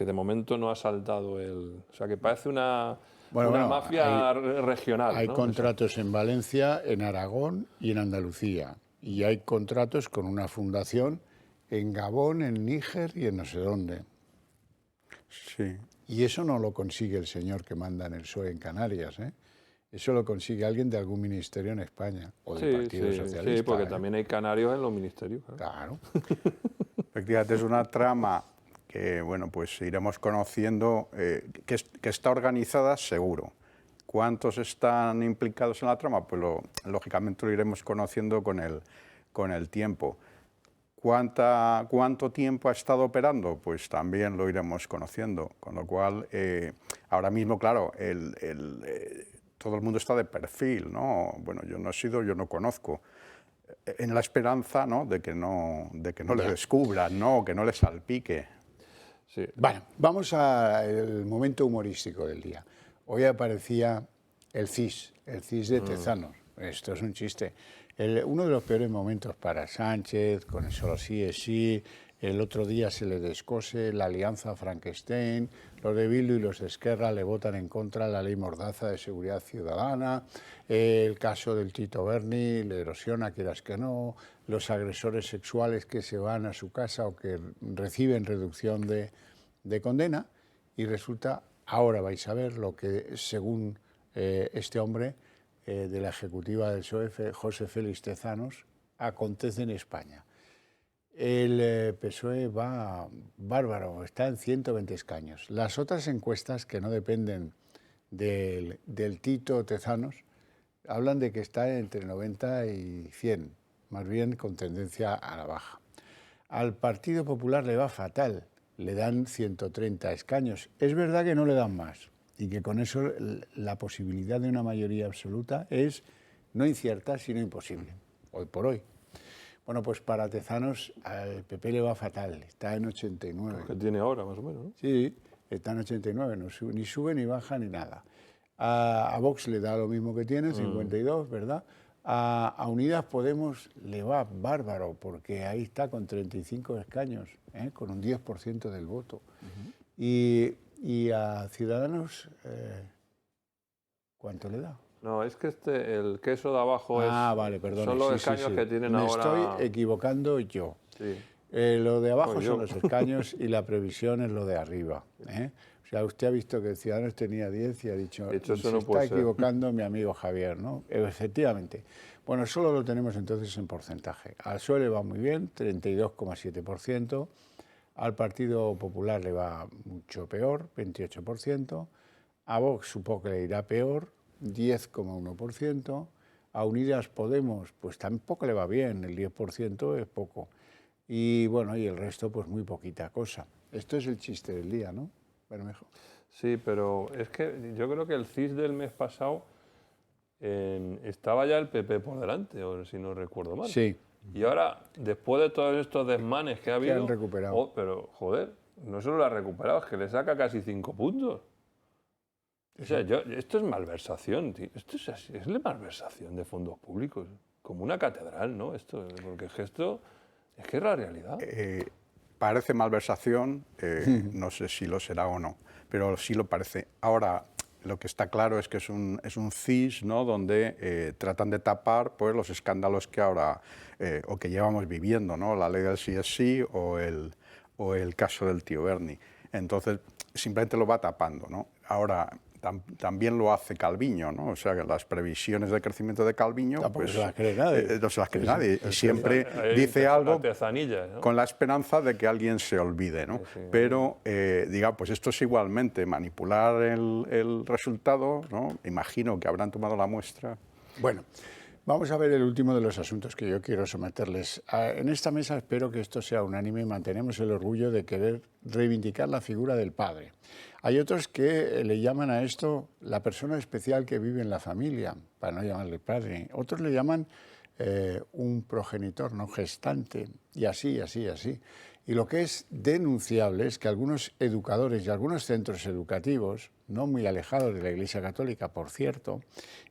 de momento no ha saltado o sea, que parece una mafia regional. Hay ¿no? contratos en Valencia, en Aragón y en Andalucía. Y hay contratos con una fundación en Gabón, en Níger y en no sé dónde. Sí. Y eso no lo consigue el señor que manda en el PSOE en Canarias, ¿eh? Eso lo consigue alguien de algún ministerio en España o del Partido Socialista. Sí, porque también hay canarios en los ministerios. Claro. Efectivamente, es una trama que, bueno, pues iremos conociendo, que está organizada seguro. ¿Cuántos están implicados en la trama? Pues lógicamente lo iremos conociendo con el tiempo. ¿Cuánto tiempo ha estado operando? Pues también lo iremos conociendo. Con lo cual, ahora mismo, claro, todo el mundo está de perfil, ¿no? Bueno, yo no he sido, yo no conozco. En la esperanza, ¿no?, de que no le descubran, ¿no?, que no le salpique. Sí. Bueno, vamos al momento humorístico del día. Hoy aparecía el CIS de Tezanos. Esto es un chiste. Uno de los peores momentos para Sánchez, con el solo sí es sí. El otro día se le descose la alianza Frankenstein, los de Bildu y los de Esquerra le votan en contra de la ley Mordaza de seguridad ciudadana, el caso del Tito Berni le erosiona, quieras que no, los agresores sexuales que se van a su casa o que reciben reducción de condena, y resulta, ahora vais a ver lo que según este hombre de la ejecutiva del PSOE, José Félix Tezanos, acontece en España. El PSOE va bárbaro, está en 120 escaños. Las otras encuestas que no dependen del Tito Tezanos hablan de que está entre 90 y 100, más bien con tendencia a la baja. Al Partido Popular le va fatal, le dan 130 escaños. Es verdad que no le dan más y que con eso la posibilidad de una mayoría absoluta es no incierta, sino imposible, hoy por hoy. Bueno, pues para Tezanos al PP le va fatal, está en 89. Lo que tiene ahora, más o menos, ¿no? Sí, está en 89, ni sube ni baja ni nada. A Vox le da lo mismo que tiene, 52, ¿verdad? A Unidas Podemos le va bárbaro, porque ahí está con 35 escaños, con un 10% del voto. Y a Ciudadanos, ¿cuánto le da? No, es que el queso de abajo vale, perdón. son los escaños que tienen ahora. Me estoy equivocando yo. Sí. Lo de abajo son los escaños y la previsión es lo de arriba. O sea, usted ha visto que Ciudadanos tenía 10 y ha dicho, eso se no está puede ser. equivocando mi amigo Javier, ¿no? Efectivamente. Bueno, solo lo tenemos entonces en porcentaje. Al PSOE le va muy bien, 32,7%. Al Partido Popular le va mucho peor, 28%. A Vox supongo que le irá peor, 10,1%. A Unidas Podemos, pues tampoco le va bien, el 10% es poco. Y bueno, y el resto, pues muy poquita cosa. Esto es el chiste del día, ¿no, Bermejo? Sí, pero es que yo creo que el CIS del mes pasado estaba ya el PP por delante, o si no recuerdo mal. Sí. Y ahora, después de todos estos desmanes que ha habido... han recuperado. Pero, joder, no solo lo ha recuperado, es que le saca casi 5 puntos. O sea, esto es malversación, tío. Esto es la malversación de fondos públicos. Como una catedral, ¿no? Porque esto es que es la realidad. Parece malversación, no sé si lo será o no, pero sí lo parece. Ahora, lo que está claro es que es un CIS, ¿no?, donde tratan de tapar, pues, los escándalos que ahora, o que llevamos viviendo, ¿no?, la ley del sí es sí o el caso del tío Berni. Entonces, simplemente lo va tapando, ¿no? Ahora, también lo hace Calviño, ¿no? O sea, que las previsiones de crecimiento de Calviño... Tampoco se las cree nadie. No se las cree nadie. Y siempre dice algo con la esperanza de que alguien se olvide, ¿no? Sí. Pero, digamos, pues esto es igualmente manipular el resultado, ¿no? Imagino que habrán tomado la muestra. Bueno, vamos a ver el último de los asuntos que yo quiero someterles. En esta mesa espero que esto sea unánime y mantenemos el orgullo de querer reivindicar la figura del padre. Hay otros que le llaman a esto la persona especial que vive en la familia, para no llamarle padre. Otros le llaman un progenitor no gestante, y así. Y lo que es denunciable es que algunos educadores y algunos centros educativos, no muy alejados de la Iglesia Católica, por cierto,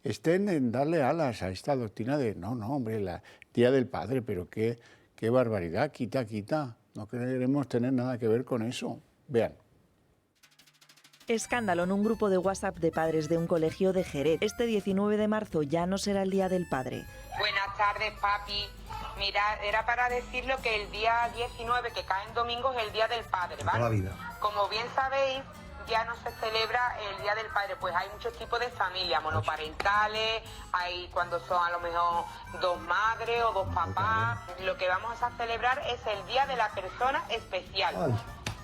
estén en darle alas a esta doctrina de, no, hombre, la Día del Padre, pero qué barbaridad, quita. No queremos tener nada que ver con eso. Vean. Escándalo en un grupo de WhatsApp de padres de un colegio de Jerez. Este 19 de marzo ya no será el Día del Padre. Buenas tardes, papi. Mira, era para decirlo que el día 19, que cae en domingo, es el Día del Padre, ¿vale? Toda la vida. Como bien sabéis, ya no se celebra el Día del Padre, pues hay muchos tipos de familias, monoparentales, hay cuando son a lo mejor dos madres o dos papás. Lo que vamos a celebrar es el Día de la Persona Especial. Ay.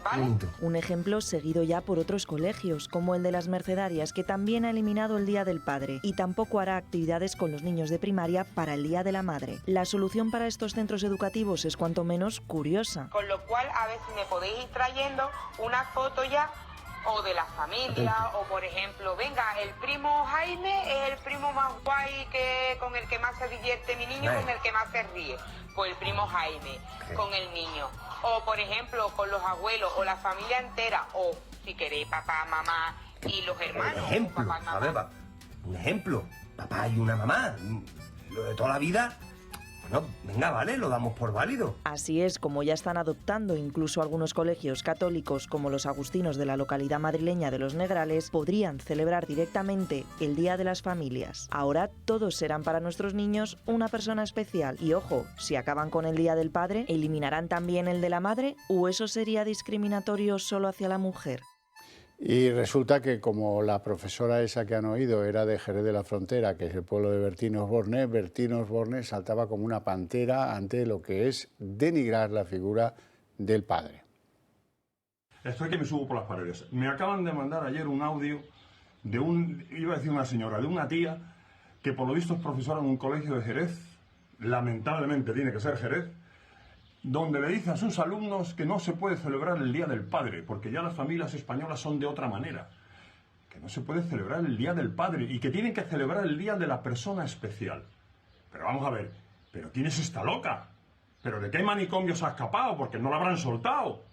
¿Vale? Un ejemplo seguido ya por otros colegios, como el de las Mercedarias, que también ha eliminado el Día del Padre y tampoco hará actividades con los niños de primaria para el Día de la Madre. La solución para estos centros educativos es cuanto menos curiosa. Con lo cual, a ver si me podéis ir trayendo una foto ya o de la familia, o por ejemplo, venga, el primo Jaime es el primo más guay con el que más se divierte mi niño, con el que más se ríe. Pues el primo Jaime, con el niño. O por ejemplo, con los abuelos, o la familia entera, o si queréis papá, mamá y los hermanos. Un ejemplo, papá, a ver, un ejemplo, papá y una mamá, lo de toda la vida. No, venga, vale, lo damos por válido. Así es como ya están adoptando incluso algunos colegios católicos, como los agustinos de la localidad madrileña de Los Negrales, podrían celebrar directamente el Día de las Familias. Ahora todos serán para nuestros niños una persona especial. Y ojo, si acaban con el Día del Padre, ¿eliminarán también el de la Madre? ¿O eso sería discriminatorio solo hacia la mujer? Y resulta que como la profesora esa que han oído era de Jerez de la Frontera, que es el pueblo de Bertín Osborne saltaba como una pantera ante lo que es denigrar la figura del padre. Estoy que me subo por las paredes. Me acaban de mandar ayer un audio de iba a decir una señora, de una tía que por lo visto es profesora en un colegio de Jerez, lamentablemente tiene que ser Jerez, donde le dice a sus alumnos que no se puede celebrar el Día del Padre, porque ya las familias españolas son de otra manera, que no se puede celebrar el Día del Padre y que tienen que celebrar el Día de la Persona Especial. Pero vamos a ver, ¿pero quién es esta loca? ¿Pero de qué manicomio se ha escapado? Porque no la habrán soltado.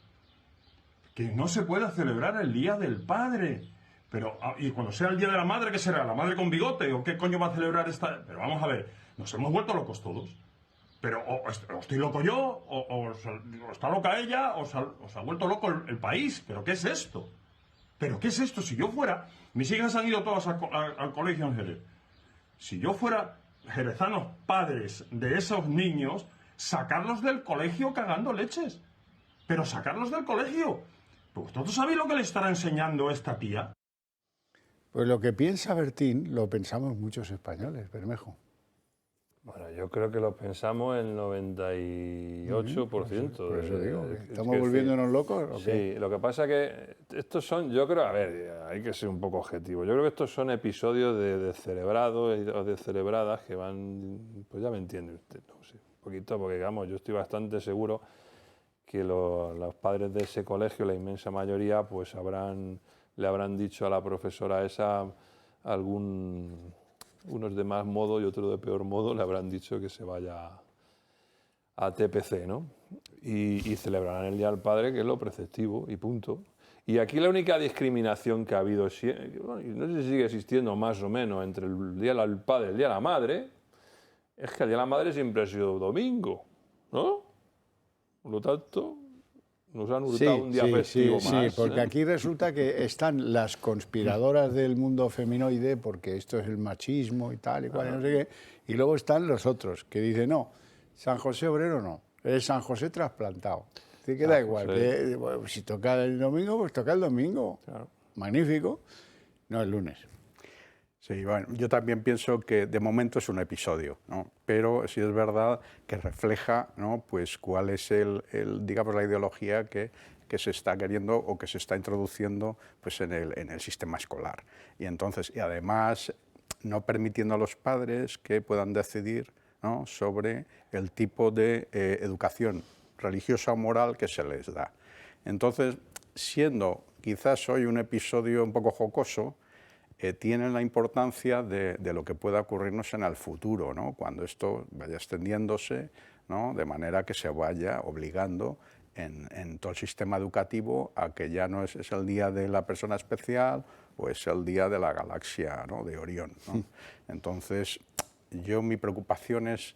Que no se puede celebrar el Día del Padre. Pero, y cuando sea el Día de la Madre, ¿qué será? ¿La madre con bigote? ¿O qué coño va a celebrar esta? Pero vamos a ver, nos hemos vuelto locos todos. Pero o estoy loco yo, o está loca ella, o se ha vuelto loco el país. ¿Pero qué es esto? ¿Pero qué es esto? Si yo fuera... Mis hijas han ido todas al colegio en Jerez. Si yo fuera jerezanos padres de esos niños, sacarlos del colegio cagando leches. Pero sacarlos del colegio. ¿Pues vosotros sabéis lo que le estará enseñando esta tía? Pues lo que piensa Bertín lo pensamos muchos españoles, Bermejo. Bueno, yo creo que lo pensamos el 98%. Por eso digo, ¿estamos volviéndonos locos? ¿O qué? Sí, lo que pasa es que estos son, yo creo, a ver, hay que ser un poco objetivo. Yo creo que estos son episodios de celebrados o de celebradas que van, pues ya me entiende usted, ¿no? Sí, un poquito, porque digamos, yo estoy bastante seguro que los padres de ese colegio, la inmensa mayoría, pues le habrán dicho a la profesora esa unos de más modo y otros de peor modo, le habrán dicho que se vaya a TPC, ¿no? Y celebrarán el Día del Padre, que es lo preceptivo, y punto. Y aquí la única discriminación que ha habido, bueno, no sé si sigue existiendo más o menos, entre el Día del Padre y el Día de la Madre, es que el Día de la Madre siempre ha sido domingo, ¿no? Por lo tanto, nos han hurtado un día festivo más. Sí, porque aquí resulta que están las conspiradoras del mundo feminoide, porque esto es el machismo y tal y cual, y no sé qué, y luego están los otros, que dicen, no, San José Obrero no, es San José trasplantado. te queda igual. Que, bueno, si toca el domingo, pues toca el domingo. Claro. Magnífico. No el lunes. Sí, bueno, yo también pienso que de momento es un episodio, ¿no? Pero sí es verdad que refleja, ¿no?, pues cuál es digamos, la ideología que se está queriendo o que se está introduciendo pues en el sistema escolar. Y entonces, y además, no permitiendo a los padres que puedan decidir, ¿no?, sobre el tipo de educación religiosa o moral que se les da. Entonces, siendo quizás hoy un episodio un poco jocoso, tienen la importancia de lo que pueda ocurrirnos en el futuro, ¿no?, cuando esto vaya extendiéndose, ¿no?, de manera que se vaya obligando en todo el sistema educativo a que ya no es el día de la persona especial o es el día de la galaxia, ¿no?, de Orión, ¿no? Entonces, mi preocupación es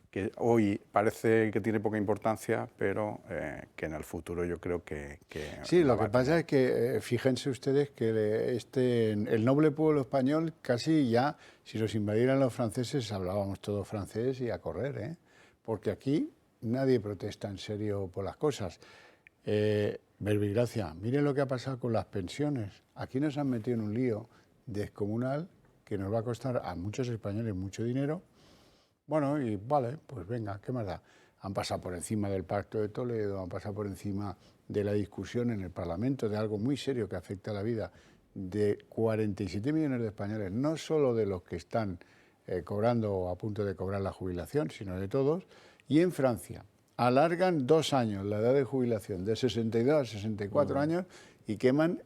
que hoy parece que tiene poca importancia, pero que en el futuro yo creo que sí, lo que pasa es que fíjense ustedes que el noble pueblo español casi ya, si los invadieran los franceses, hablábamos todo francés y a correr, ¿eh? Porque aquí nadie protesta en serio por las cosas. Verbigracia, miren lo que ha pasado con las pensiones. Aquí nos han metido en un lío descomunal que nos va a costar a muchos españoles mucho dinero. Bueno, y vale, pues venga, ¿qué más da? Han pasado por encima del Pacto de Toledo, han pasado por encima de la discusión en el Parlamento de algo muy serio que afecta a la vida de 47 millones de españoles, no solo de los que están cobrando o a punto de cobrar la jubilación, sino de todos. Y en Francia alargan 2 años la edad de jubilación, de 62 a 64 años, y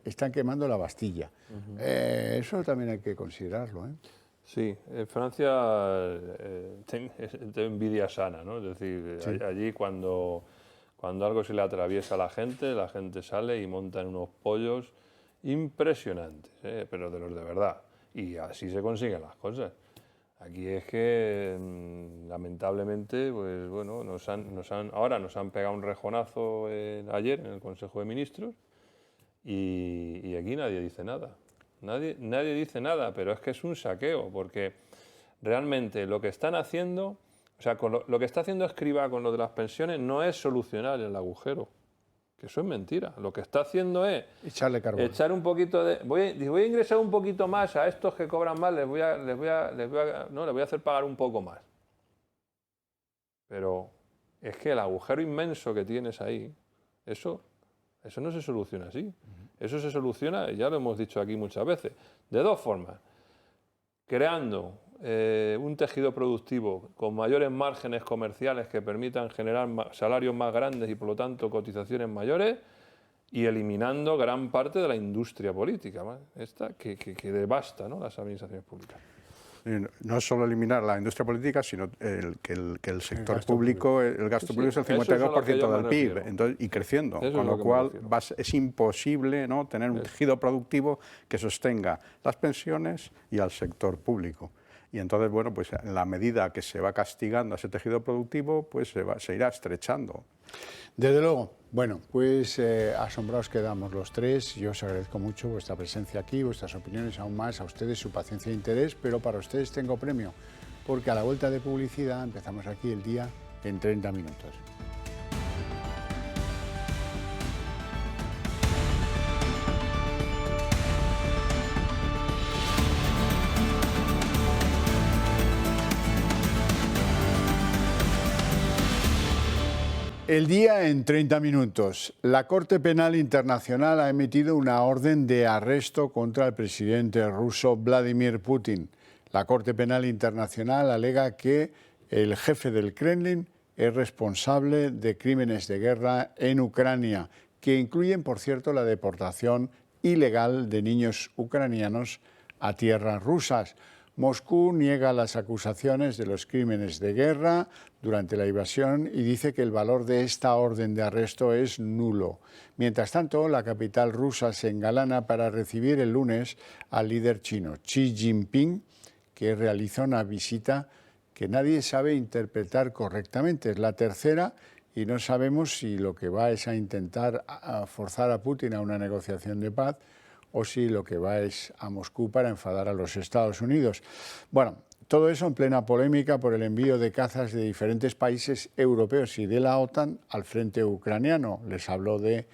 están quemando la Bastilla. Eso también hay que considerarlo, ¿eh? Sí, en Francia tiene envidia sana, ¿no? Es decir, sí, allí cuando algo se le atraviesa a la gente sale y monta en unos pollos impresionantes, pero de los de verdad. Y así se consiguen las cosas. Aquí es que, lamentablemente, pues bueno, ahora nos han pegado un rejonazo ayer en el Consejo de Ministros y aquí nadie dice nada. Nadie dice nada, pero es que es un saqueo, porque realmente lo que están haciendo, o sea, lo que está haciendo Escrivá con lo de las pensiones no es solucionar el agujero, que eso es mentira. Lo que está haciendo es echar un poquito de... Voy a ingresar un poquito más a estos que cobran más, les voy a hacer pagar un poco más. Pero es que el agujero inmenso que tienes ahí, eso no se soluciona así. Eso se soluciona, ya lo hemos dicho aquí muchas veces, de 2 formas. Creando un tejido productivo con mayores márgenes comerciales que permitan generar salarios más grandes y por lo tanto cotizaciones mayores, y eliminando gran parte de la industria política, esta que devasta, ¿no?, las administraciones públicas. No solo eliminar la industria política, sino que el sector público, el gasto público es el 52% del PIB, entonces, y creciendo, con lo cual es imposible, ¿no?, tener un tejido productivo que sostenga las pensiones y al sector público. Y entonces, bueno, pues en la medida que se va castigando a ese tejido productivo, pues se irá estrechando. Desde luego. Bueno, pues asombrados quedamos los tres. Yo os agradezco mucho vuestra presencia aquí, vuestras opiniones, aún más a ustedes, su paciencia e interés, pero para ustedes tengo premio, porque a la vuelta de publicidad empezamos aquí el día en 30 minutos. El día en 30 minutos. La Corte Penal Internacional ha emitido una orden de arresto contra el presidente ruso Vladimir Putin. La Corte Penal Internacional alega que el jefe del Kremlin es responsable de crímenes de guerra en Ucrania, que incluyen, por cierto, la deportación ilegal de niños ucranianos a tierras rusas. Moscú niega las acusaciones de los crímenes de guerra durante la invasión y dice que el valor de esta orden de arresto es nulo. Mientras tanto, la capital rusa se engalana para recibir el lunes al líder chino, Xi Jinping, que realiza una visita que nadie sabe interpretar correctamente. Es la tercera y no sabemos si lo que va es a intentar forzar a Putin a una negociación de paz o si lo que va es a Moscú para enfadar a los Estados Unidos. Bueno, todo eso en plena polémica por el envío de cazas de diferentes países europeos y de la OTAN al frente ucraniano. Les habló de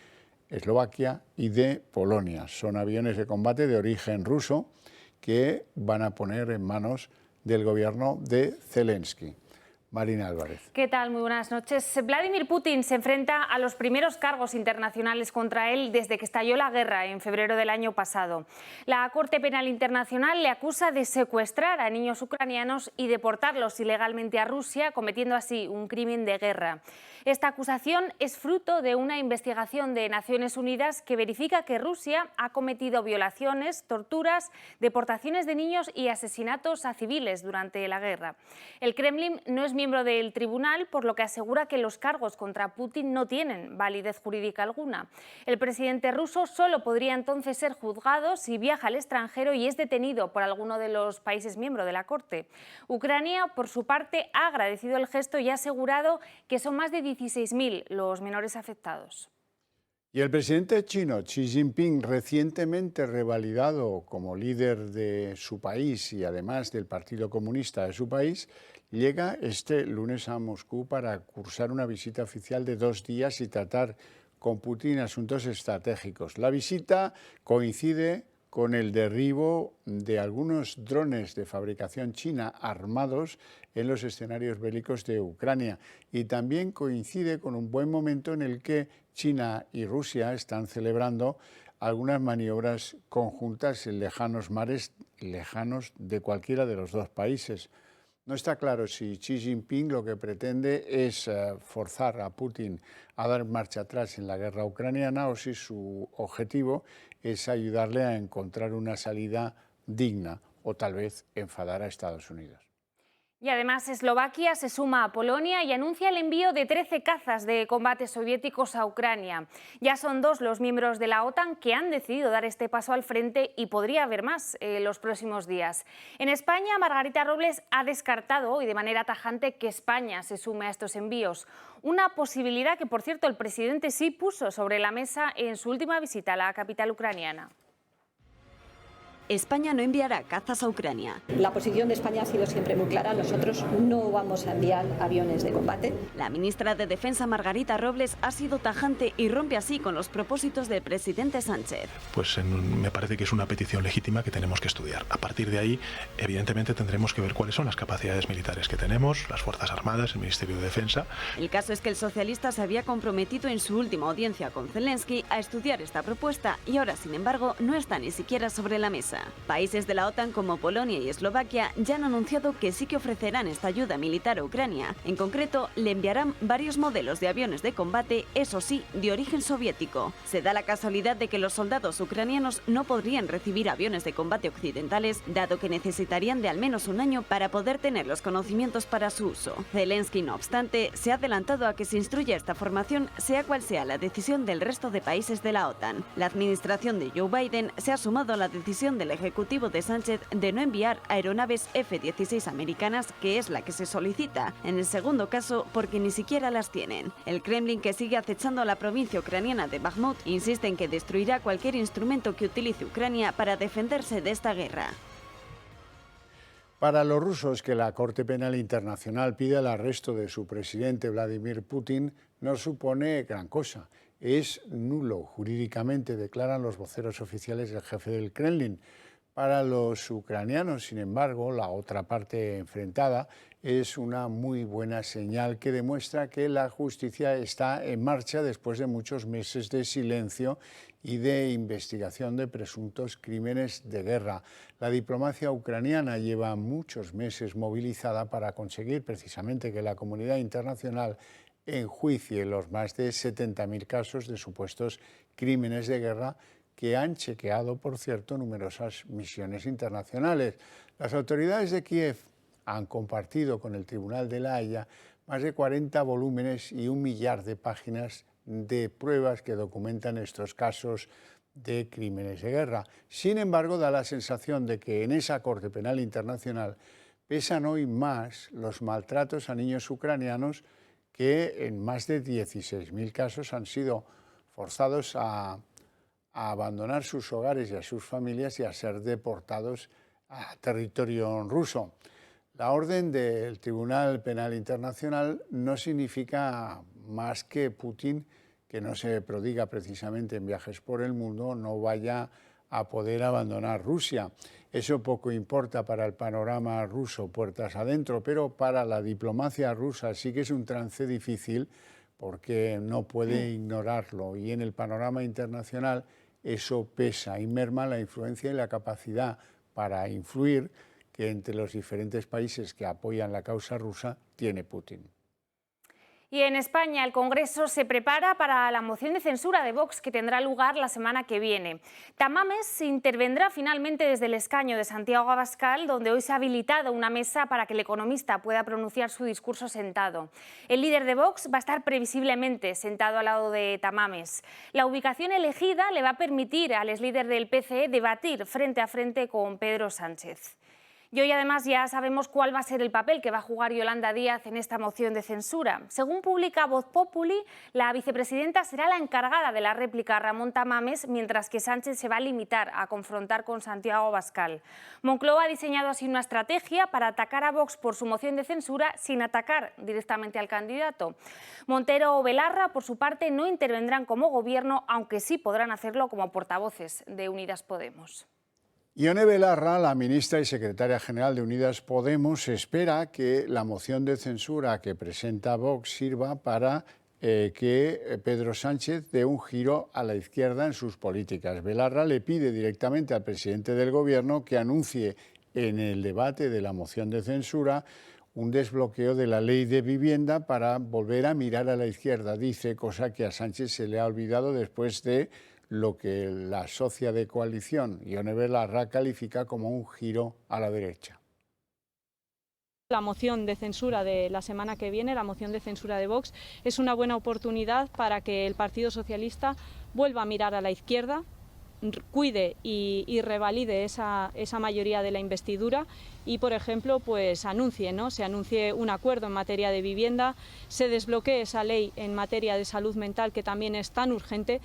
Eslovaquia y de Polonia. Son aviones de combate de origen ruso que van a poner en manos del gobierno de Zelensky. Marina Álvarez. ¿Qué tal? Muy buenas noches. Vladimir Putin se enfrenta a los primeros cargos internacionales contra él desde que estalló la guerra en febrero del año pasado. La Corte Penal Internacional le acusa de secuestrar a niños ucranianos y deportarlos ilegalmente a Rusia, cometiendo así un crimen de guerra. Esta acusación es fruto de una investigación de Naciones Unidas que verifica que Rusia ha cometido violaciones, torturas, deportaciones de niños y asesinatos a civiles durante la guerra. El Kremlin no es miembro del tribunal, por lo que asegura que los cargos contra Putin no tienen validez jurídica alguna. El presidente ruso solo podría entonces ser juzgado si viaja al extranjero y es detenido por alguno de los países miembros de la Corte. Ucrania, por su parte, ha agradecido el gesto y ha asegurado que son más de 16.000 los menores afectados. Y el presidente chino Xi Jinping, recientemente revalidado como líder de su país y además del Partido Comunista de su país, llega este lunes a Moscú para cursar una visita oficial de 2 días y tratar con Putin asuntos estratégicos. La visita coincide con el derribo de algunos drones de fabricación china armados en los escenarios bélicos de Ucrania y también coincide con un buen momento en el que China y Rusia están celebrando algunas maniobras conjuntas en lejanos mares lejanos de cualquiera de los dos países. No está claro si Xi Jinping lo que pretende es forzar a Putin a dar marcha atrás en la guerra ucraniana o si su objetivo es ayudarle a encontrar una salida digna o tal vez enfadar a Estados Unidos. Y además Eslovaquia se suma a Polonia y anuncia el envío de 13 cazas de combate soviéticos a Ucrania. Ya son 2 los miembros de la OTAN que han decidido dar este paso al frente y podría haber más en los próximos días. En España, Margarita Robles ha descartado hoy de manera tajante que España se sume a estos envíos. Una posibilidad que, por cierto, el presidente sí puso sobre la mesa en su última visita a la capital ucraniana. España no enviará cazas a Ucrania. La posición de España ha sido siempre muy clara. Nosotros no vamos a enviar aviones de combate. La ministra de Defensa, Margarita Robles, ha sido tajante y rompe así con los propósitos del presidente Sánchez. Pues me parece que es una petición legítima que tenemos que estudiar. A partir de ahí, evidentemente, tendremos que ver cuáles son las capacidades militares que tenemos, las Fuerzas Armadas, el Ministerio de Defensa. El caso es que el socialista se había comprometido en su última audiencia con Zelensky a estudiar esta propuesta y ahora, sin embargo, no está ni siquiera sobre la mesa. Países de la OTAN como Polonia y Eslovaquia ya han anunciado que sí que ofrecerán esta ayuda militar a Ucrania. En concreto, le enviarán varios modelos de aviones de combate, eso sí, de origen soviético. Se da la casualidad de que los soldados ucranianos no podrían recibir aviones de combate occidentales, dado que necesitarían de al menos un año para poder tener los conocimientos para su uso. Zelensky, no obstante, se ha adelantado a que se instruya esta formación, sea cual sea la decisión del resto de países de la OTAN. La administración de Joe Biden se ha sumado a la decisión del Ejecutivo de Sánchez de no enviar aeronaves F-16 americanas, que es la que se solicita. En el segundo caso, porque ni siquiera las tienen. El Kremlin, que sigue acechando a la provincia ucraniana de Bakhmut, insiste en que destruirá cualquier instrumento que utilice Ucrania para defenderse de esta guerra. Para los rusos, que la Corte Penal Internacional pide el arresto de su presidente Vladimir Putin no supone gran cosa. Es nulo jurídicamente, declaran los voceros oficiales del jefe del Kremlin. Para los ucranianos, sin embargo, la otra parte enfrentada es una muy buena señal que demuestra que la justicia está en marcha después de muchos meses de silencio y de investigación de presuntos crímenes de guerra. La diplomacia ucraniana lleva muchos meses movilizada para conseguir precisamente que la comunidad internacional enjuicie los más de 70.000 casos de supuestos crímenes de guerra que han chequeado, por cierto, numerosas misiones internacionales. Las autoridades de Kiev han compartido con el Tribunal de La Haya más de 40 volúmenes y 1 millar de páginas de pruebas que documentan estos casos de crímenes de guerra. Sin embargo, da la sensación de que en esa Corte Penal Internacional pesan hoy más los maltratos a niños ucranianos, que en más de 16.000 casos han sido forzados a abandonar sus hogares y a sus familias y a ser deportados a territorio ruso. La orden del Tribunal Penal Internacional no significa más que Putin, que no se prodiga precisamente en viajes por el mundo, no vaya a poder abandonar Rusia. Eso poco importa para el panorama ruso puertas adentro, pero para la diplomacia rusa sí que es un trance difícil porque no puede ignorarlo, y en el panorama internacional eso pesa y merma la influencia y la capacidad para influir que entre los diferentes países que apoyan la causa rusa tiene Putin. Y en España el Congreso se prepara para la moción de censura de Vox que tendrá lugar la semana que viene. Tamames intervendrá finalmente desde el escaño de Santiago Abascal, donde hoy se ha habilitado una mesa para que el economista pueda pronunciar su discurso sentado. El líder de Vox va a estar previsiblemente sentado al lado de Tamames. La ubicación elegida le va a permitir al exlíder del PCE debatir frente a frente con Pedro Sánchez. Y hoy además ya sabemos cuál va a ser el papel que va a jugar Yolanda Díaz en esta moción de censura. Según publica Voz Populi, la vicepresidenta será la encargada de la réplica a Ramón Tamames, mientras que Sánchez se va a limitar a confrontar con Santiago Abascal. Moncloa ha diseñado así una estrategia para atacar a Vox por su moción de censura sin atacar directamente al candidato. Montero o Belarra, por su parte, no intervendrán como gobierno, aunque sí podrán hacerlo como portavoces de Unidas Podemos. Ione Belarra, la ministra y secretaria general de Unidas Podemos, espera que la moción de censura que presenta Vox sirva para que Pedro Sánchez dé un giro a la izquierda en sus políticas. Belarra le pide directamente al presidente del Gobierno que anuncie en el debate de la moción de censura un desbloqueo de la ley de vivienda para volver a mirar a la izquierda, dice, cosa que a Sánchez se le ha olvidado después de lo que la socia de coalición, Ione Belarra, califica como un giro a la derecha. La moción de censura de la semana que viene, la moción de censura de Vox, es una buena oportunidad para que el Partido Socialista vuelva a mirar a la izquierda, cuide y revalide esa mayoría de la investidura y, por ejemplo, pues se anuncie un acuerdo en materia de vivienda, se desbloquee esa ley en materia de salud mental que también es tan urgente.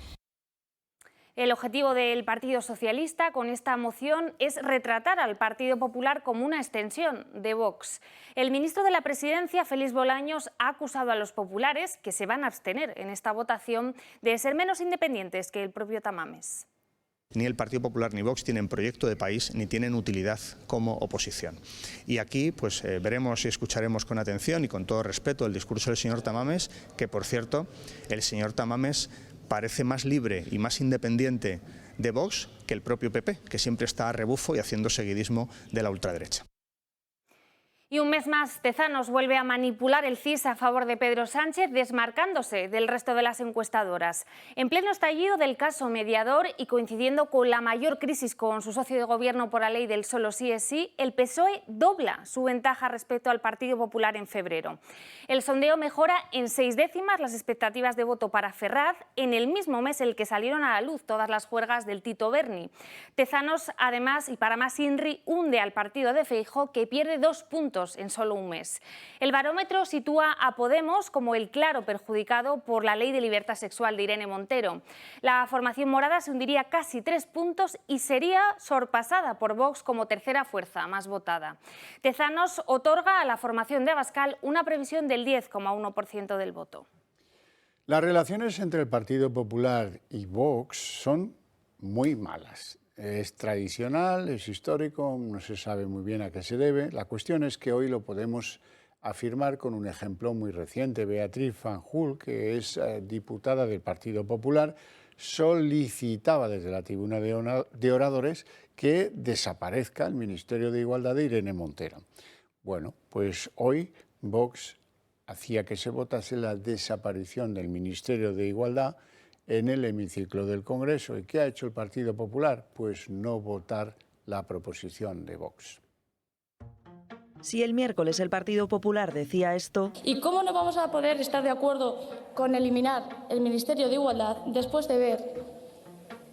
El objetivo del Partido Socialista con esta moción es retratar al Partido Popular como una extensión de Vox. El ministro de la Presidencia, Félix Bolaños, ha acusado a los populares, que se van a abstener en esta votación, de ser menos independientes que el propio Tamames. Ni el Partido Popular ni Vox tienen proyecto de país ni tienen utilidad como oposición. Y aquí pues veremos y escucharemos con atención y con todo respeto el discurso del señor Tamames, que por cierto, el señor Tamames parece más libre y más independiente de Vox que el propio PP, que siempre está a rebufo y haciendo seguidismo de la ultraderecha. Y un mes más, Tezanos vuelve a manipular el CIS a favor de Pedro Sánchez, desmarcándose del resto de las encuestadoras. En pleno estallido del caso mediador y coincidiendo con la mayor crisis con su socio de gobierno por la ley del solo sí es sí, el PSOE dobla su ventaja respecto al Partido Popular en febrero. El sondeo mejora en 6 décimas las expectativas de voto para Ferraz, en el mismo mes en el que salieron a la luz todas las juergas del Tito Berni. Tezanos, además, y para más Inri, hunde al partido de Feijóo, que pierde 2 puntos en solo un mes. El barómetro sitúa a Podemos como el claro perjudicado por la ley de libertad sexual de Irene Montero. La formación morada se hundiría casi 3 puntos y sería sorpasada por Vox como tercera fuerza más votada. Tezanos otorga a la formación de Abascal una previsión del 10,1% del voto. Las relaciones entre el Partido Popular y Vox son muy malas. Es tradicional, es histórico, no se sabe muy bien a qué se debe. La cuestión es que hoy lo podemos afirmar con un ejemplo muy reciente. Beatriz Fanjul, que es diputada del Partido Popular, solicitaba desde la tribuna de oradores que desaparezca el Ministerio de Igualdad de Irene Montero. Bueno, pues hoy Vox hacía que se votase la desaparición del Ministerio de Igualdad en el hemiciclo del Congreso. ¿Y qué ha hecho el Partido Popular? Pues no votar la proposición de Vox. Si el miércoles el Partido Popular decía esto... ¿Y cómo no vamos a poder estar de acuerdo con eliminar el Ministerio de Igualdad después de ver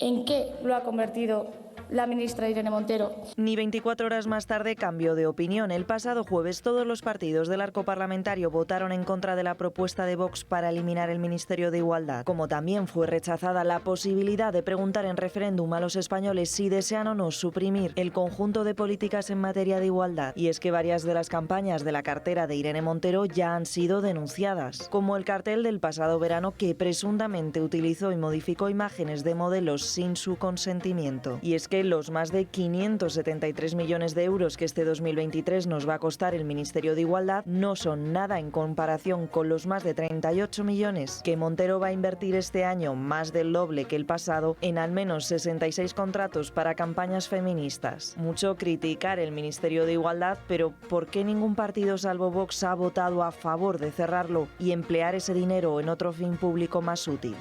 en qué lo ha convertido la ministra Irene Montero. Ni 24 horas más tarde cambió de opinión. El pasado jueves todos los partidos del arco parlamentario votaron en contra de la propuesta de Vox para eliminar el Ministerio de Igualdad, como también fue rechazada la posibilidad de preguntar en referéndum a los españoles si desean o no suprimir el conjunto de políticas en materia de igualdad. Y es que varias de las campañas de la cartera de Irene Montero ya han sido denunciadas, como el cartel del pasado verano que presuntamente utilizó y modificó imágenes de modelos sin su consentimiento. Y es que los más de 573 millones de euros que este 2023 nos va a costar el Ministerio de Igualdad no son nada en comparación con los más de 38 millones que Montero va a invertir este año, más del doble que el pasado, en al menos 66 contratos para campañas feministas. Mucho criticar el Ministerio de Igualdad, pero ¿por qué ningún partido salvo Vox ha votado a favor de cerrarlo y emplear ese dinero en otro fin público más útil?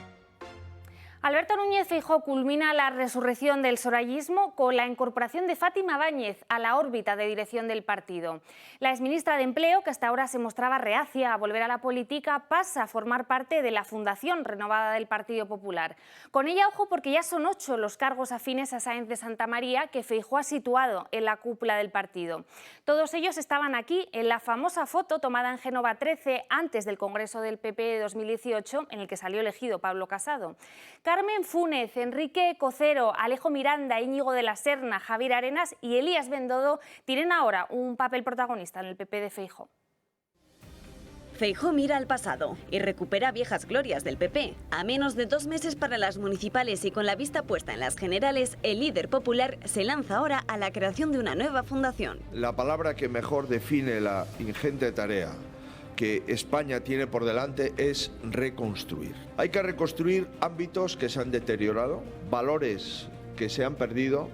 Alberto Núñez Feijóo culmina la resurrección del sorayismo con la incorporación de Fátima Báñez a la órbita de dirección del partido. La exministra de Empleo, que hasta ahora se mostraba reacia a volver a la política, pasa a formar parte de la fundación renovada del Partido Popular. Con ella, ojo, porque ya son 8 los cargos afines a Sáenz de Santamaría que Feijóo ha situado en la cúpula del partido. Todos ellos estaban aquí en la famosa foto tomada en Génova 13 antes del Congreso del PP de 2018, en el que salió elegido Pablo Casado. Carmen Fúnez, Enrique Cocero, Alejo Miranda, Íñigo de la Serna, Javier Arenas y Elías Bendodo tienen ahora un papel protagonista en el PP de Feijóo. Feijóo mira al pasado y recupera viejas glorias del PP. A menos de 2 meses para las municipales y con la vista puesta en las generales, el líder popular se lanza ahora a la creación de una nueva fundación. La palabra que mejor define la ingente tarea que España tiene por delante es reconstruir. Hay que reconstruir ámbitos que se han deteriorado, valores que se han perdido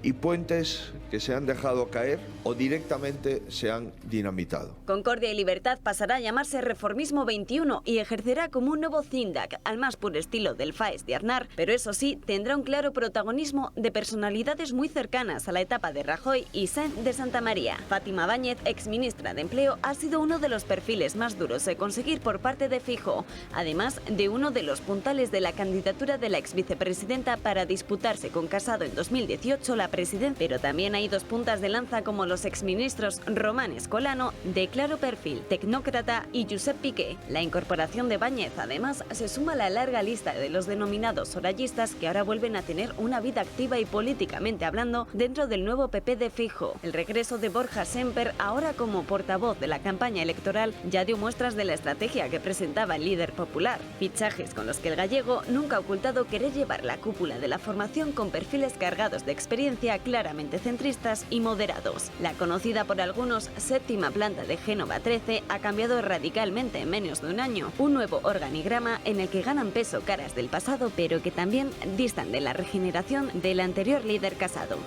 y puentes que se han dejado caer o directamente se han dinamitado. Concordia y Libertad pasará a llamarse Reformismo 21 y ejercerá como un nuevo CINDAC, al más puro estilo del FAES de Aznar, pero eso sí, tendrá un claro protagonismo de personalidades muy cercanas a la etapa de Rajoy y Sáenz de Santamaría. Fátima Báñez, exministra de Empleo, ha sido uno de los perfiles más duros de conseguir por parte de Feijóo, además de uno de los puntales de la candidatura de la exvicepresidenta para disputarse con Casado en 2018 la presidencia, pero también hay 2 puntas de lanza como los exministros Román Escolano, de claro perfil tecnócrata, y Josep Piqué. La incorporación de Báñez, además, se suma a la larga lista de los denominados sorayistas que ahora vuelven a tener una vida activa y políticamente hablando dentro del nuevo PP de Feijóo. El regreso de Borja Semper, ahora como portavoz de la campaña electoral, ya dio muestras de la estrategia que presentaba el líder popular. Fichajes con los que el gallego nunca ha ocultado querer llevar la cúpula de la formación con perfiles cargados de experiencia claramente centristas y moderados. La conocida por algunos séptima planta de Génova 13 ha cambiado radicalmente en menos de un año. Un nuevo organigrama en el que ganan peso caras del pasado, pero que también distan de la regeneración del anterior líder Casado.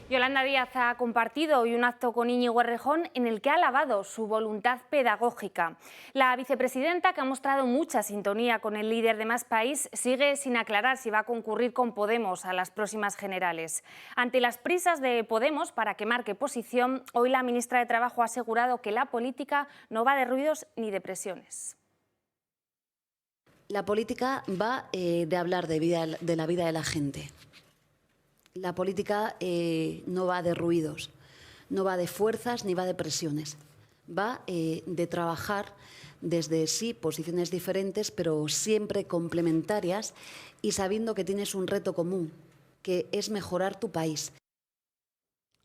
Yolanda Díaz ha compartido hoy un acto con Íñigo Errejón en el que ha alabado su voluntad pedagógica. La vicepresidenta, que ha mostrado mucha sintonía con el líder de Más País, sigue sin aclarar si va a concurrir con Podemos a las próximas generales. Ante las prisas de Podemos para que marque posición, hoy la ministra de Trabajo ha asegurado que la política no va de ruidos ni de presiones. La política va de hablar de la vida de la gente. La política no va de ruidos, no va de fuerzas ni va de presiones. Va de trabajar desde sí posiciones diferentes, pero siempre complementarias y sabiendo que tienes un reto común, que es mejorar tu país.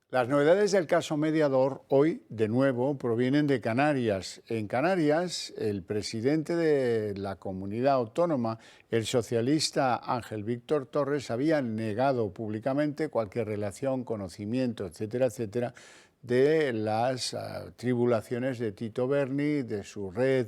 Las novedades del caso mediador hoy, de nuevo, provienen de Canarias. En Canarias, el presidente de la comunidad autónoma, el socialista Ángel Víctor Torres, había negado públicamente cualquier relación, conocimiento, etcétera, etcétera, de las tribulaciones de Tito Berni, de su red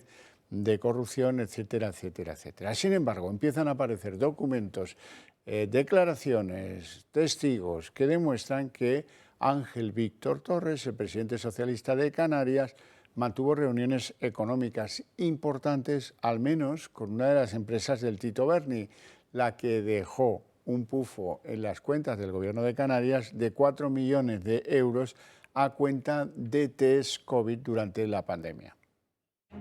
de corrupción, etcétera, etcétera, etcétera. Sin embargo, empiezan a aparecer documentos, declaraciones, testigos que demuestran que Ángel Víctor Torres, el presidente socialista de Canarias, mantuvo reuniones económicas importantes, al menos con una de las empresas del Tito Berni, la que dejó un pufo en las cuentas del gobierno de Canarias de 4 millones de euros a cuenta de test COVID durante la pandemia.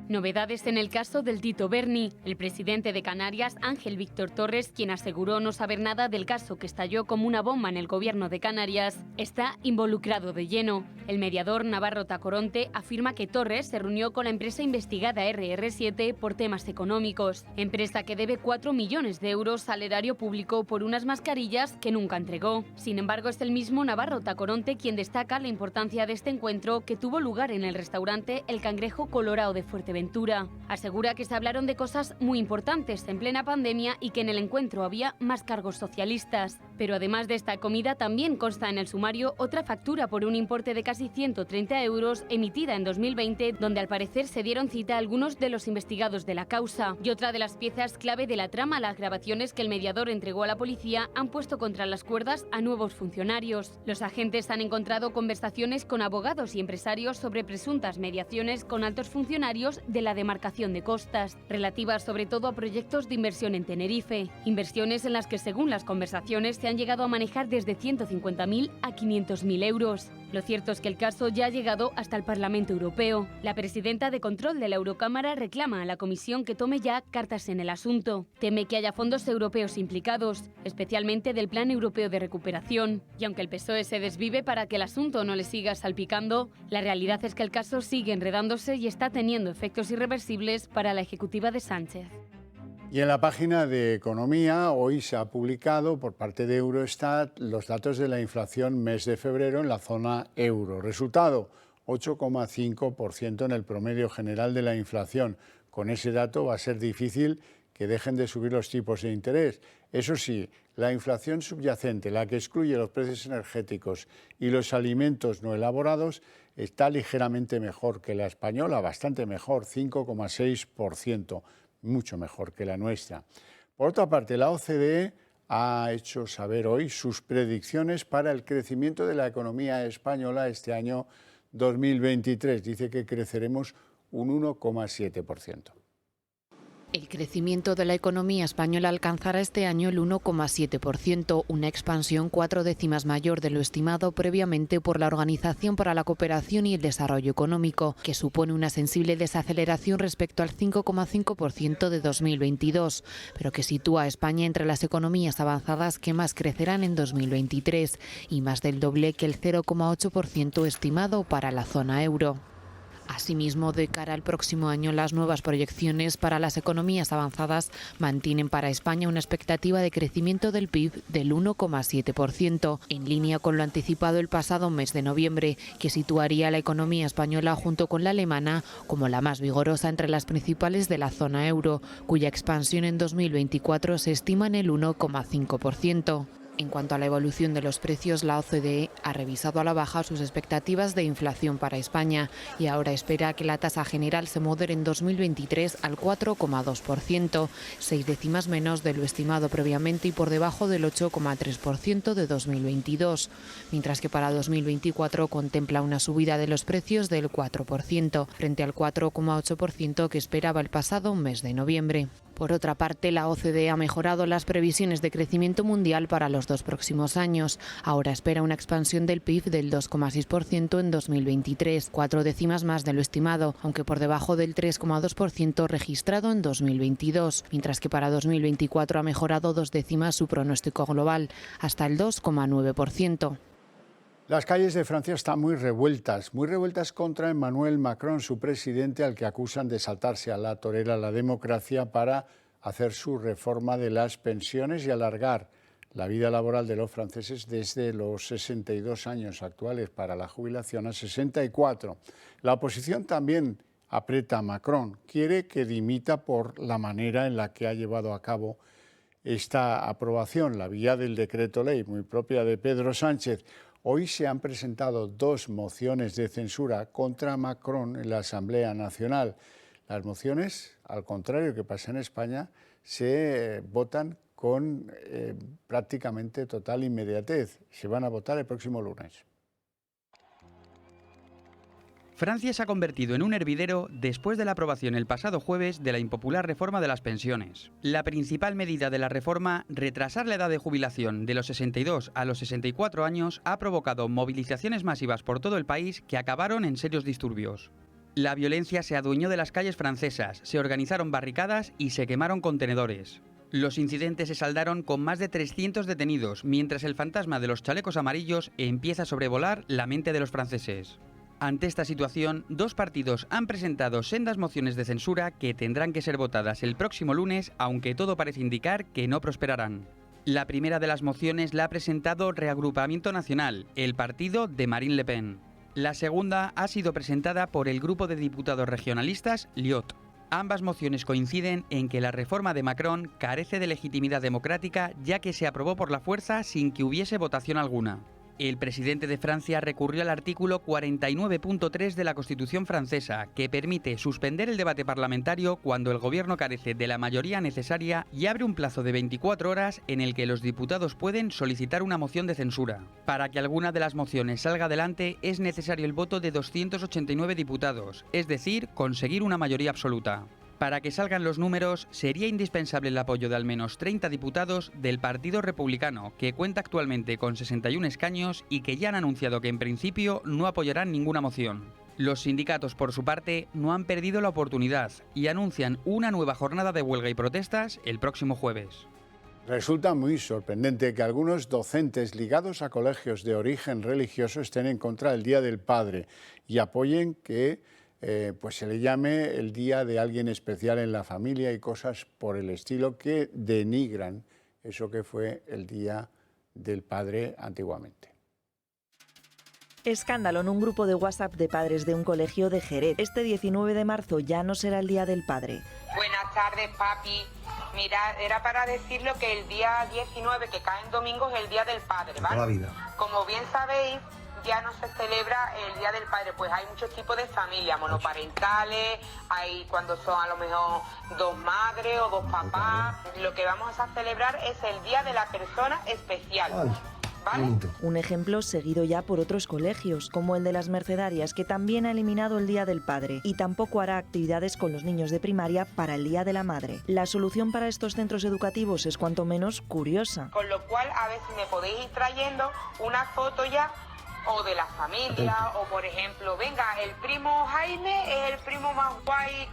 Novedades en el caso del Tito Berni. El presidente de Canarias, Ángel Víctor Torres, quien aseguró no saber nada del caso que estalló como una bomba en el gobierno de Canarias, está involucrado de lleno. El mediador Navarro Tacoronte afirma que Torres se reunió con la empresa investigada RR7 por temas económicos, empresa que debe 4 millones de euros al erario público por unas mascarillas que nunca entregó. Sin embargo, es el mismo Navarro Tacoronte quien destaca la importancia de este encuentro que tuvo lugar en el restaurante El Cangrejo Colorado de Fuerteventura. Asegura que se hablaron de cosas muy importantes en plena pandemia y que en el encuentro había más cargos socialistas. Pero además de esta comida también consta en el sumario otra factura por un importe de casi 130 euros emitida en 2020, donde al parecer se dieron cita a algunos de los investigados de la causa. Y otra de las piezas clave de la trama, las grabaciones que el mediador entregó a la policía, han puesto contra las cuerdas a nuevos funcionarios. Los agentes han encontrado conversaciones con abogados y empresarios sobre presuntas mediaciones con altos funcionarios de la demarcación de costas, relativas sobre todo a proyectos de inversión en Tenerife. Inversiones en las que, según las conversaciones, se han llegado a manejar desde 150.000 a 500.000 euros. Lo cierto es que el caso ya ha llegado hasta el Parlamento Europeo. La presidenta de control de la Eurocámara reclama a la Comisión que tome ya cartas en el asunto. Teme que haya fondos europeos implicados, especialmente del Plan Europeo de Recuperación. Y aunque el PSOE se desvive para que el asunto no le siga salpicando, la realidad es que el caso sigue enredándose y está teniendo efectos irreversibles para la ejecutiva de Sánchez. Y en la página de Economía hoy se ha publicado por parte de Eurostat los datos de la inflación mes de febrero en la zona euro. Resultado, 8,5% en el promedio general de la inflación. Con ese dato va a ser difícil que dejen de subir los tipos de interés. Eso sí, la inflación subyacente, la que excluye los precios energéticos y los alimentos no elaborados, está ligeramente mejor que la española, bastante mejor, 5,6%, mucho mejor que la nuestra. Por otra parte, la OCDE ha hecho saber hoy sus predicciones para el crecimiento de la economía española este año 2023. Dice que creceremos un 1,7%. El crecimiento de la economía española alcanzará este año el 1,7%, una expansión 4 décimas mayor de lo estimado previamente por la Organización para la Cooperación y el Desarrollo Económico, que supone una sensible desaceleración respecto al 5,5% de 2022, pero que sitúa a España entre las economías avanzadas que más crecerán en 2023 y más del doble que el 0,8% estimado para la zona euro. Asimismo, de cara al próximo año, las nuevas proyecciones para las economías avanzadas mantienen para España una expectativa de crecimiento del PIB del 1,7%, en línea con lo anticipado el pasado mes de noviembre, que situaría a la economía española junto con la alemana como la más vigorosa entre las principales de la zona euro, cuya expansión en 2024 se estima en el 1,5%. En cuanto a la evolución de los precios, la OCDE ha revisado a la baja sus expectativas de inflación para España y ahora espera que la tasa general se modere en 2023 al 4,2%, 6 décimas menos de lo estimado previamente y por debajo del 8,3% de 2022, mientras que para 2024 contempla una subida de los precios del 4%, frente al 4,8% que esperaba el pasado mes de noviembre. Por otra parte, la OCDE ha mejorado las previsiones de crecimiento mundial para los 2 próximos años. Ahora espera una expansión del PIB del 2,6% en 2023, 4 décimas más de lo estimado, aunque por debajo del 3,2% registrado en 2022, mientras que para 2024 ha mejorado 2 décimas su pronóstico global, hasta el 2,9%. Las calles de Francia están muy revueltas contra Emmanuel Macron, su presidente, al que acusan de saltarse a la torera la democracia para hacer su reforma de las pensiones y alargar la vida laboral de los franceses desde los 62 años actuales para la jubilación a 64. La oposición también aprieta a Macron, quiere que dimita por la manera en la que ha llevado a cabo esta aprobación, la vía del decreto ley, muy propia de Pedro Sánchez. Hoy se han presentado 2 mociones de censura contra Macron en la Asamblea Nacional. Las mociones, al contrario que pasa en España, se votan con prácticamente total inmediatez. Se van a votar el próximo lunes. Francia se ha convertido en un hervidero después de la aprobación el pasado jueves de la impopular reforma de las pensiones. La principal medida de la reforma, retrasar la edad de jubilación de los 62 a los 64 años, ha provocado movilizaciones masivas por todo el país que acabaron en serios disturbios. La violencia se adueñó de las calles francesas, se organizaron barricadas y se quemaron contenedores. Los incidentes se saldaron con más de 300 detenidos, mientras el fantasma de los chalecos amarillos empieza a sobrevolar la mente de los franceses. Ante esta situación, dos partidos han presentado sendas mociones de censura que tendrán que ser votadas el próximo lunes, aunque todo parece indicar que no prosperarán. La primera de las mociones la ha presentado Reagrupamiento Nacional, el partido de Marine Le Pen. La segunda ha sido presentada por el grupo de diputados regionalistas Liot. Ambas mociones coinciden en que la reforma de Macron carece de legitimidad democrática, ya que se aprobó por la fuerza sin que hubiese votación alguna. El presidente de Francia recurrió al artículo 49.3 de la Constitución francesa, que permite suspender el debate parlamentario cuando el gobierno carece de la mayoría necesaria y abre un plazo de 24 horas en el que los diputados pueden solicitar una moción de censura. Para que alguna de las mociones salga adelante es necesario el voto de 289 diputados, es decir, conseguir una mayoría absoluta. Para que salgan los números, sería indispensable el apoyo de al menos 30 diputados del Partido Republicano, que cuenta actualmente con 61 escaños y que ya han anunciado que en principio no apoyarán ninguna moción. Los sindicatos, por su parte, no han perdido la oportunidad y anuncian una nueva jornada de huelga y protestas el próximo jueves. Resulta muy sorprendente que algunos docentes ligados a colegios de origen religioso estén en contra del Día del Padre y apoyen que pues se le llame el día de alguien especial en la familia y cosas por el estilo que denigran eso que fue el Día del Padre antiguamente. Escándalo en un grupo de WhatsApp de padres de un colegio de Jerez. Este 19 de marzo ya no será el Día del Padre. Buenas tardes, papi. Mira, era para decirlo que el día 19, que cae en domingo, es el Día del Padre, ¿vale? Toda la vida. Como bien sabéis, ya no se celebra el Día del Padre, pues hay muchos tipos de familias, monoparentales, hay cuando son a lo mejor dos madres o dos papás. Lo que vamos a celebrar es el Día de la Persona Especial. ¿Vale? Un ejemplo seguido ya por otros colegios, como el de las Mercedarias, que también ha eliminado el Día del Padre y tampoco hará actividades con los niños de primaria para el Día de la Madre. La solución para estos centros educativos es cuanto menos curiosa. Con lo cual, a ver si me podéis ir trayendo una foto ya o de la familia, o por ejemplo, venga, el primo Jaime es el primo más guay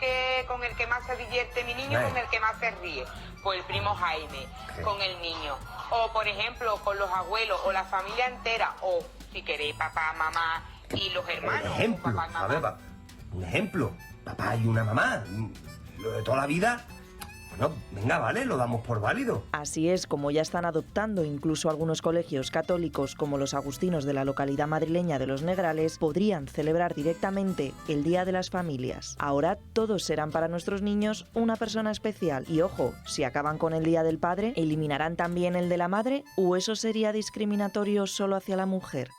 con el que más se divierte mi niño, con el que más se ríe. Pues el primo Jaime, con el niño. O por ejemplo, con los abuelos, o la familia entera, o si queréis, papá, mamá y los hermanos. Un ejemplo, papá, mamá. a ver, un ejemplo, papá y una mamá, lo de toda la vida. Bueno, venga, vale, lo damos por válido. Así es como ya están adoptando incluso algunos colegios católicos, como los agustinos de la localidad madrileña de Los Negrales, podrían celebrar directamente el Día de las Familias. Ahora todos serán para nuestros niños una persona especial. Y ojo, si acaban con el Día del Padre, ¿eliminarán también el de la Madre? ¿O eso sería discriminatorio solo hacia la mujer?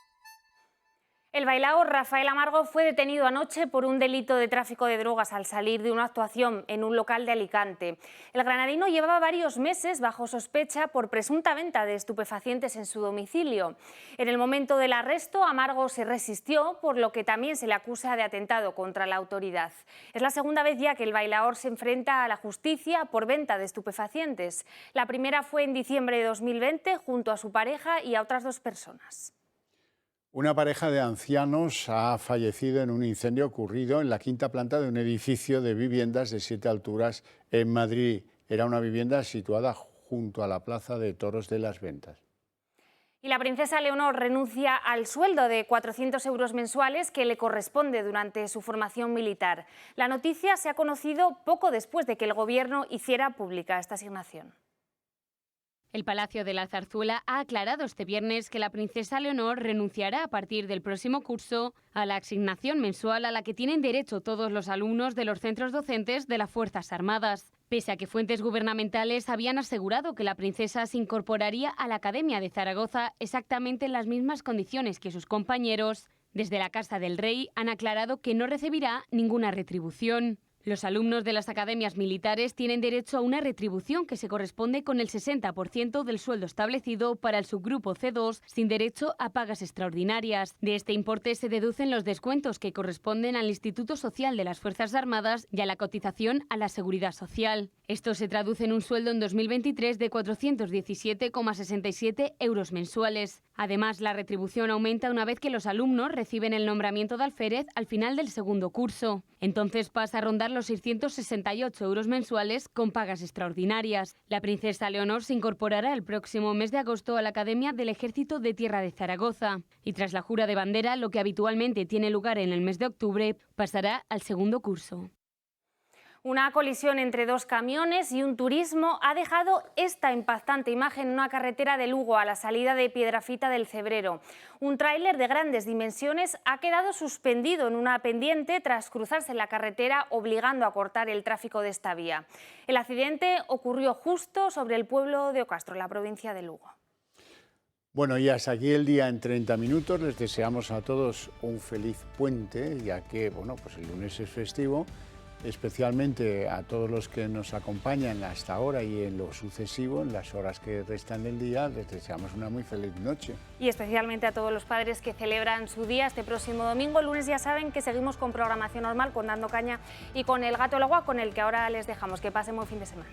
El bailaor Rafael Amargo fue detenido anoche por un delito de tráfico de drogas al salir de una actuación en un local de Alicante. El granadino llevaba varios meses bajo sospecha por presunta venta de estupefacientes en su domicilio. En el momento del arresto, Amargo se resistió, por lo que también se le acusa de atentado contra la autoridad. Es la segunda vez ya que el bailaor se enfrenta a la justicia por venta de estupefacientes. La primera fue en diciembre de 2020 junto a su pareja y a otras 2 personas. Una pareja de ancianos ha fallecido en un incendio ocurrido en la 5ª planta de un edificio de viviendas de 7 alturas en Madrid. Era una vivienda situada junto a la Plaza de Toros de las Ventas. Y la princesa Leonor renuncia al sueldo de 400 euros mensuales que le corresponde durante su formación militar. La noticia se ha conocido poco después de que el Gobierno hiciera pública esta asignación. El Palacio de la Zarzuela ha aclarado este viernes que la princesa Leonor renunciará a partir del próximo curso a la asignación mensual a la que tienen derecho todos los alumnos de los centros docentes de las Fuerzas Armadas. Pese a que fuentes gubernamentales habían asegurado que la princesa se incorporaría a la Academia de Zaragoza exactamente en las mismas condiciones que sus compañeros, desde la Casa del Rey han aclarado que no recibirá ninguna retribución. Los alumnos de las academias militares tienen derecho a una retribución que se corresponde con el 60% del sueldo establecido para el subgrupo C2, sin derecho a pagas extraordinarias. De este importe se deducen los descuentos que corresponden al Instituto Social de las Fuerzas Armadas y a la cotización a la Seguridad Social. Esto se traduce en un sueldo en 2023 de 417,67 euros mensuales. Además, la retribución aumenta una vez que los alumnos reciben el nombramiento de alférez al final del segundo curso. Entonces pasa a rondar los 668 euros mensuales con pagas extraordinarias. La princesa Leonor se incorporará el próximo mes de agosto a la Academia del Ejército de Tierra de Zaragoza. Y tras la jura de bandera, lo que habitualmente tiene lugar en el mes de octubre, pasará al segundo curso. Una colisión entre dos camiones y un turismo ha dejado esta impactante imagen en una carretera de Lugo a la salida de Piedrafita del Cebrero. Un tráiler de grandes dimensiones ha quedado suspendido en una pendiente tras cruzarse en la carretera, obligando a cortar el tráfico de esta vía. El accidente ocurrió justo sobre el pueblo de Ocastro, en la provincia de Lugo. Bueno, y hasta aquí el día en 30 minutos. Les deseamos a todos un feliz puente, ya que bueno, pues el lunes es festivo. Especialmente a todos los que nos acompañan hasta ahora y en lo sucesivo, en las horas que restan del día, les deseamos una muy feliz noche. Y especialmente a todos los padres que celebran su día este próximo domingo. El lunes ya saben que seguimos con programación normal, con Dando Caña y con El Gato al Agua, con el que ahora les dejamos. Que pasen buen fin de semana.